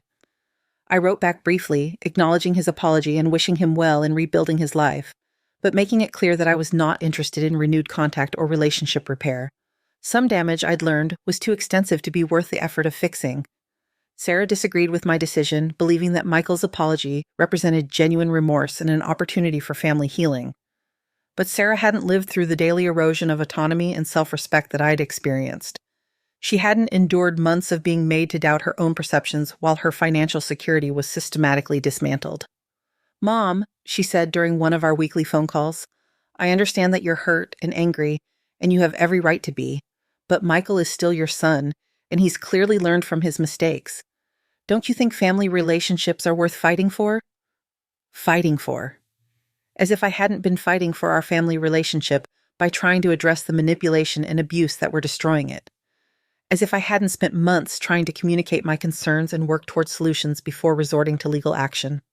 I wrote back briefly, acknowledging his apology and wishing him well in rebuilding his life, but making it clear that I was not interested in renewed contact or relationship repair. Some damage, I'd learned, was too extensive to be worth the effort of fixing. Sarah disagreed with my decision, believing that Michael's apology represented genuine remorse and an opportunity for family healing. But Sarah hadn't lived through the daily erosion of autonomy and self-respect that I'd experienced. She hadn't endured months of being made to doubt her own perceptions while her financial security was systematically dismantled. "Mom," she said during one of our weekly phone calls, "I understand that you're hurt and angry, and you have every right to be, but Michael is still your son, and he's clearly learned from his mistakes. Don't you think family relationships are worth fighting for?" Fighting for. As if I hadn't been fighting for our family relationship by trying to address the manipulation and abuse that were destroying it. As if I hadn't spent months trying to communicate my concerns and work towards solutions before resorting to legal action.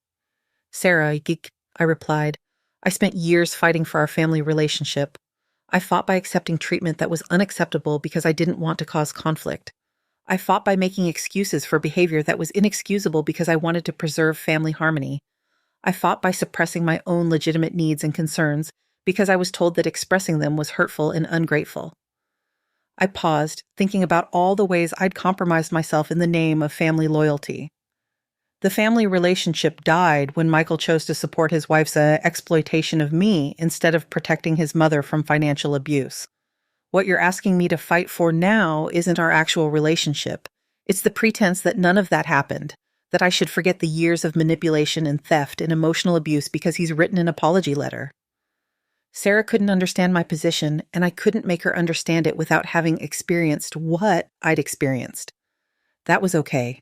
"Sarah, geek," I replied, "I spent years fighting for our family relationship. I fought by accepting treatment that was unacceptable because I didn't want to cause conflict. I fought by making excuses for behavior that was inexcusable because I wanted to preserve family harmony. I fought by suppressing my own legitimate needs and concerns because I was told that expressing them was hurtful and ungrateful." I paused, thinking about all the ways I'd compromised myself in the name of family loyalty. The family relationship died when Michael chose to support his wife's exploitation of me instead of protecting his mother from financial abuse. What you're asking me to fight for now isn't our actual relationship. It's the pretense that none of that happened, that I should forget the years of manipulation and theft and emotional abuse because he's written an apology letter. Sarah couldn't understand my position, and I couldn't make her understand it without having experienced what I'd experienced. That was okay.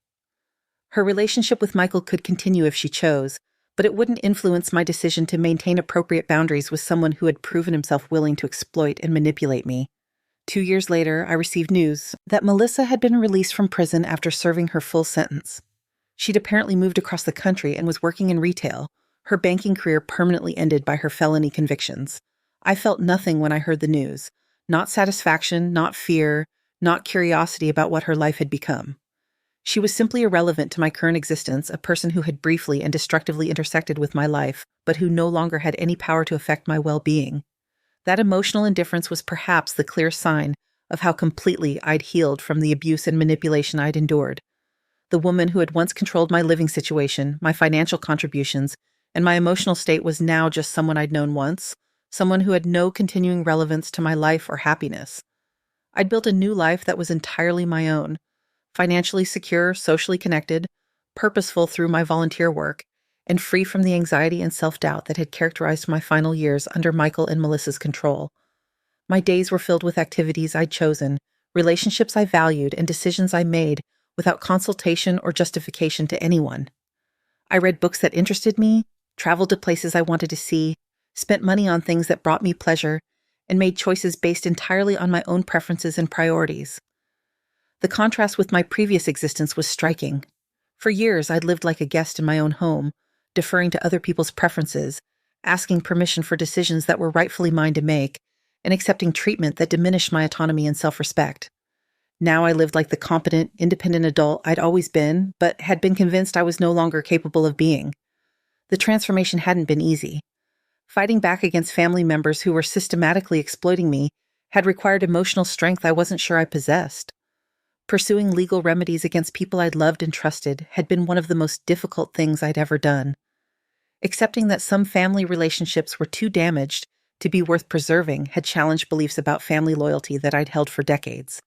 Her relationship with Michael could continue if she chose, but it wouldn't influence my decision to maintain appropriate boundaries with someone who had proven himself willing to exploit and manipulate me. 2 years later, I received news that Melissa had been released from prison after serving her full sentence. She'd apparently moved across the country and was working in retail, her banking career permanently ended by her felony convictions. I felt nothing when I heard the news. Not satisfaction, not fear, not curiosity about what her life had become. She was simply irrelevant to my current existence, a person who had briefly and destructively intersected with my life, but who no longer had any power to affect my well-being. That emotional indifference was perhaps the clear sign of how completely I'd healed from the abuse and manipulation I'd endured. The woman who had once controlled my living situation, my financial contributions, and my emotional state was now just someone I'd known once, someone who had no continuing relevance to my life or happiness. I'd built a new life that was entirely my own, financially secure, socially connected, purposeful through my volunteer work, and free from the anxiety and self-doubt that had characterized my final years under Michael and Melissa's control. My days were filled with activities I'd chosen, relationships I valued, and decisions I made without consultation or justification to anyone. I read books that interested me, traveled to places I wanted to see, spent money on things that brought me pleasure, and made choices based entirely on my own preferences and priorities. The contrast with my previous existence was striking. For years, I'd lived like a guest in my own home, deferring to other people's preferences, asking permission for decisions that were rightfully mine to make, and accepting treatment that diminished my autonomy and self-respect. Now I lived like the competent, independent adult I'd always been, but had been convinced I was no longer capable of being. The transformation hadn't been easy. Fighting back against family members who were systematically exploiting me had required emotional strength I wasn't sure I possessed. Pursuing legal remedies against people I'd loved and trusted had been one of the most difficult things I'd ever done. Accepting that some family relationships were too damaged to be worth preserving had challenged beliefs about family loyalty that I'd held for decades.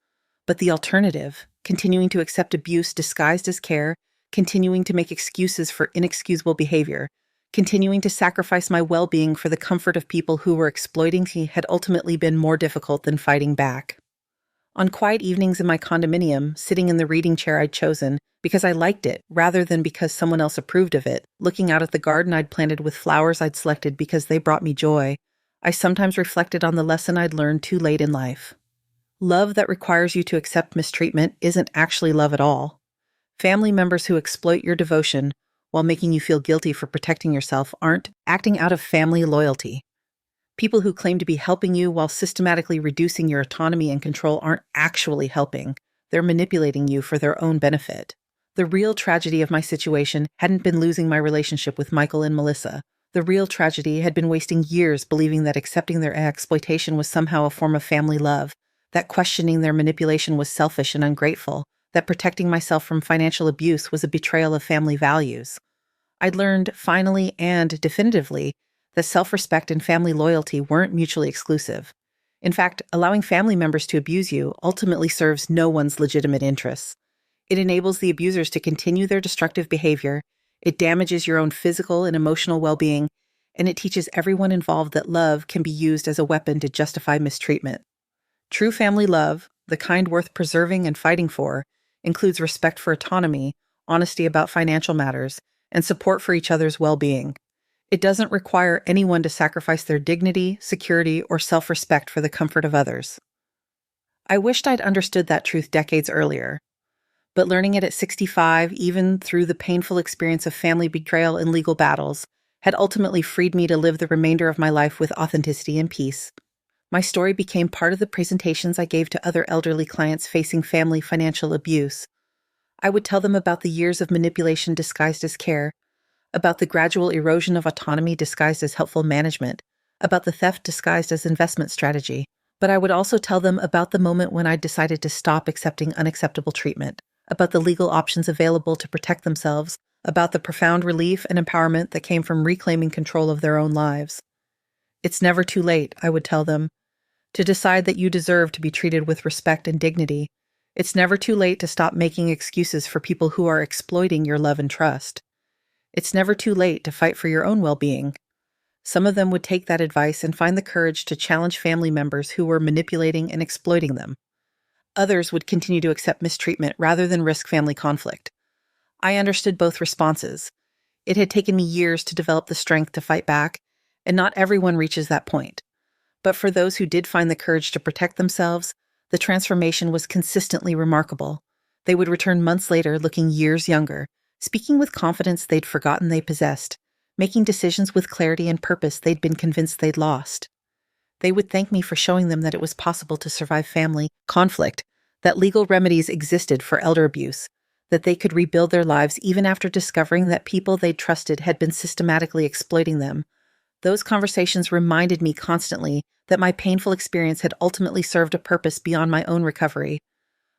But the alternative, continuing to accept abuse disguised as care, continuing to make excuses for inexcusable behavior, continuing to sacrifice my well-being for the comfort of people who were exploiting me, had ultimately been more difficult than fighting back. On quiet evenings in my condominium, sitting in the reading chair I'd chosen because I liked it rather than because someone else approved of it, looking out at the garden I'd planted with flowers I'd selected because they brought me joy, I sometimes reflected on the lesson I'd learned too late in life. Love that requires you to accept mistreatment isn't actually love at all. Family members who exploit your devotion while making you feel guilty for protecting yourself aren't acting out of family loyalty. People who claim to be helping you while systematically reducing your autonomy and control aren't actually helping. They're manipulating you for their own benefit. The real tragedy of my situation hadn't been losing my relationship with Michael and Melissa. The real tragedy had been wasting years believing that accepting their exploitation was somehow a form of family love, that questioning their manipulation was selfish and ungrateful, that protecting myself from financial abuse was a betrayal of family values. I'd learned, finally and definitively, that self-respect and family loyalty weren't mutually exclusive. In fact, allowing family members to abuse you ultimately serves no one's legitimate interests. It enables the abusers to continue their destructive behavior, it damages your own physical and emotional well-being, and it teaches everyone involved that love can be used as a weapon to justify mistreatment. True family love, the kind worth preserving and fighting for, includes respect for autonomy, honesty about financial matters, and support for each other's well-being. It doesn't require anyone to sacrifice their dignity, security, or self-respect for the comfort of others. I wished I'd understood that truth decades earlier, but learning it at 65, even through the painful experience of family betrayal and legal battles, had ultimately freed me to live the remainder of my life with authenticity and peace. My story became part of the presentations I gave to other elderly clients facing family financial abuse. I would tell them about the years of manipulation disguised as care, about the gradual erosion of autonomy disguised as helpful management, about the theft disguised as investment strategy. But I would also tell them about the moment when I decided to stop accepting unacceptable treatment, about the legal options available to protect themselves, about the profound relief and empowerment that came from reclaiming control of their own lives. It's never too late, I would tell them, to decide that you deserve to be treated with respect and dignity. It's never too late to stop making excuses for people who are exploiting your love and trust. It's never too late to fight for your own well-being. Some of them would take that advice and find the courage to challenge family members who were manipulating and exploiting them. Others would continue to accept mistreatment rather than risk family conflict. I understood both responses. It had taken me years to develop the strength to fight back, and not everyone reaches that point. But for those who did find the courage to protect themselves, the transformation was consistently remarkable. They would return months later looking years younger, speaking with confidence they'd forgotten they possessed, making decisions with clarity and purpose they'd been convinced they'd lost. They would thank me for showing them that it was possible to survive family conflict, that legal remedies existed for elder abuse, that they could rebuild their lives even after discovering that people they'd trusted had been systematically exploiting them. Those conversations reminded me constantly that my painful experience had ultimately served a purpose beyond my own recovery.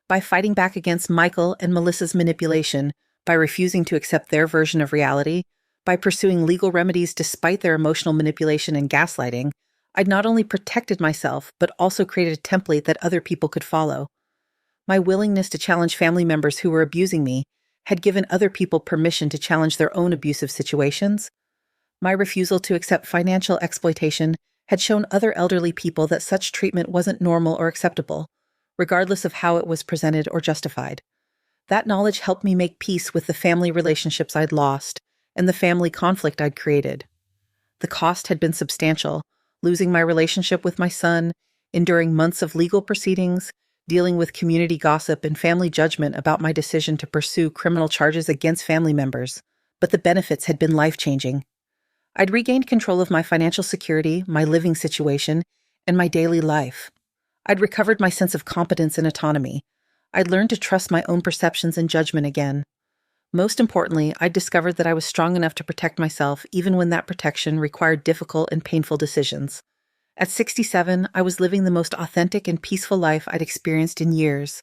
By fighting back against Michael and Melissa's manipulation, by refusing to accept their version of reality, by pursuing legal remedies despite their emotional manipulation and gaslighting, I'd not only protected myself, but also created a template that other people could follow. My willingness to challenge family members who were abusing me had given other people permission to challenge their own abusive situations. My refusal to accept financial exploitation had shown other elderly people that such treatment wasn't normal or acceptable, regardless of how it was presented or justified. That knowledge helped me make peace with the family relationships I'd lost and the family conflict I'd created. The cost had been substantial, losing my relationship with my son, enduring months of legal proceedings, dealing with community gossip and family judgment about my decision to pursue criminal charges against family members. But the benefits had been life-changing. I'd regained control of my financial security, my living situation, and my daily life. I'd recovered my sense of competence and autonomy. I'd learned to trust my own perceptions and judgment again. Most importantly, I'd discovered that I was strong enough to protect myself even when that protection required difficult and painful decisions. At 67, I was living the most authentic and peaceful life I'd experienced in years.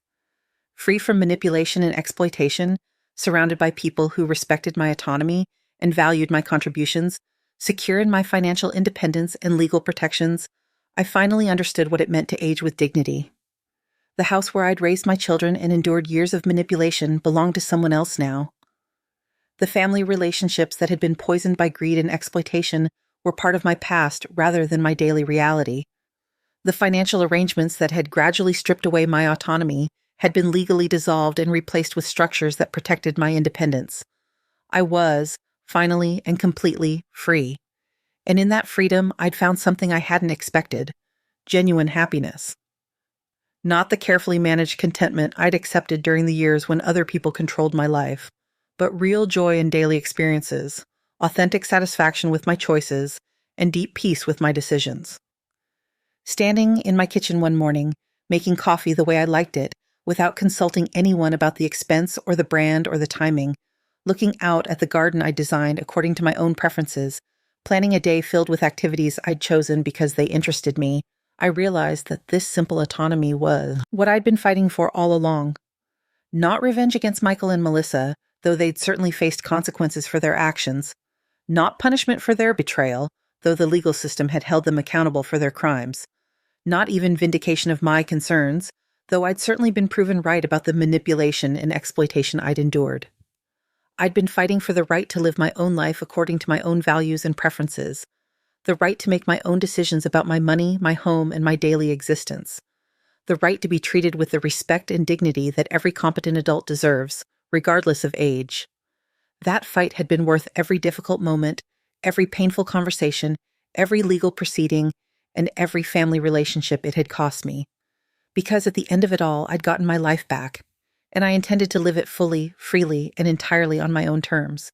Free from manipulation and exploitation, surrounded by people who respected my autonomy and valued my contributions, Secure in my financial independence and legal protections, I finally understood what it meant to age with dignity. The house where I'd raised my children and endured years of manipulation belonged to someone else now. The family relationships that had been poisoned by greed and exploitation were part of my past rather than my daily reality. The financial arrangements that had gradually stripped away my autonomy had been legally dissolved and replaced with structures that protected my independence. I was, finally and completely, free. And in that freedom, I'd found something I hadn't expected: genuine happiness. Not the carefully managed contentment I'd accepted during the years when other people controlled my life, but real joy in daily experiences, authentic satisfaction with my choices, and deep peace with my decisions. Standing in my kitchen one morning, making coffee the way I liked it, without consulting anyone about the expense or the brand or the timing, looking out at the garden I'd designed according to my own preferences, planning a day filled with activities I'd chosen because they interested me, I realized that this simple autonomy was what I'd been fighting for all along. Not revenge against Michael and Melissa, though they'd certainly faced consequences for their actions. Not punishment for their betrayal, though the legal system had held them accountable for their crimes. Not even vindication of my concerns, though I'd certainly been proven right about the manipulation and exploitation I'd endured. I'd been fighting for the right to live my own life according to my own values and preferences, the right to make my own decisions about my money, my home, and my daily existence, the right to be treated with the respect and dignity that every competent adult deserves, regardless of age. That fight had been worth every difficult moment, every painful conversation, every legal proceeding, and every family relationship it had cost me. Because at the end of it all, I'd gotten my life back, and I intended to live it fully, freely, and entirely on my own terms.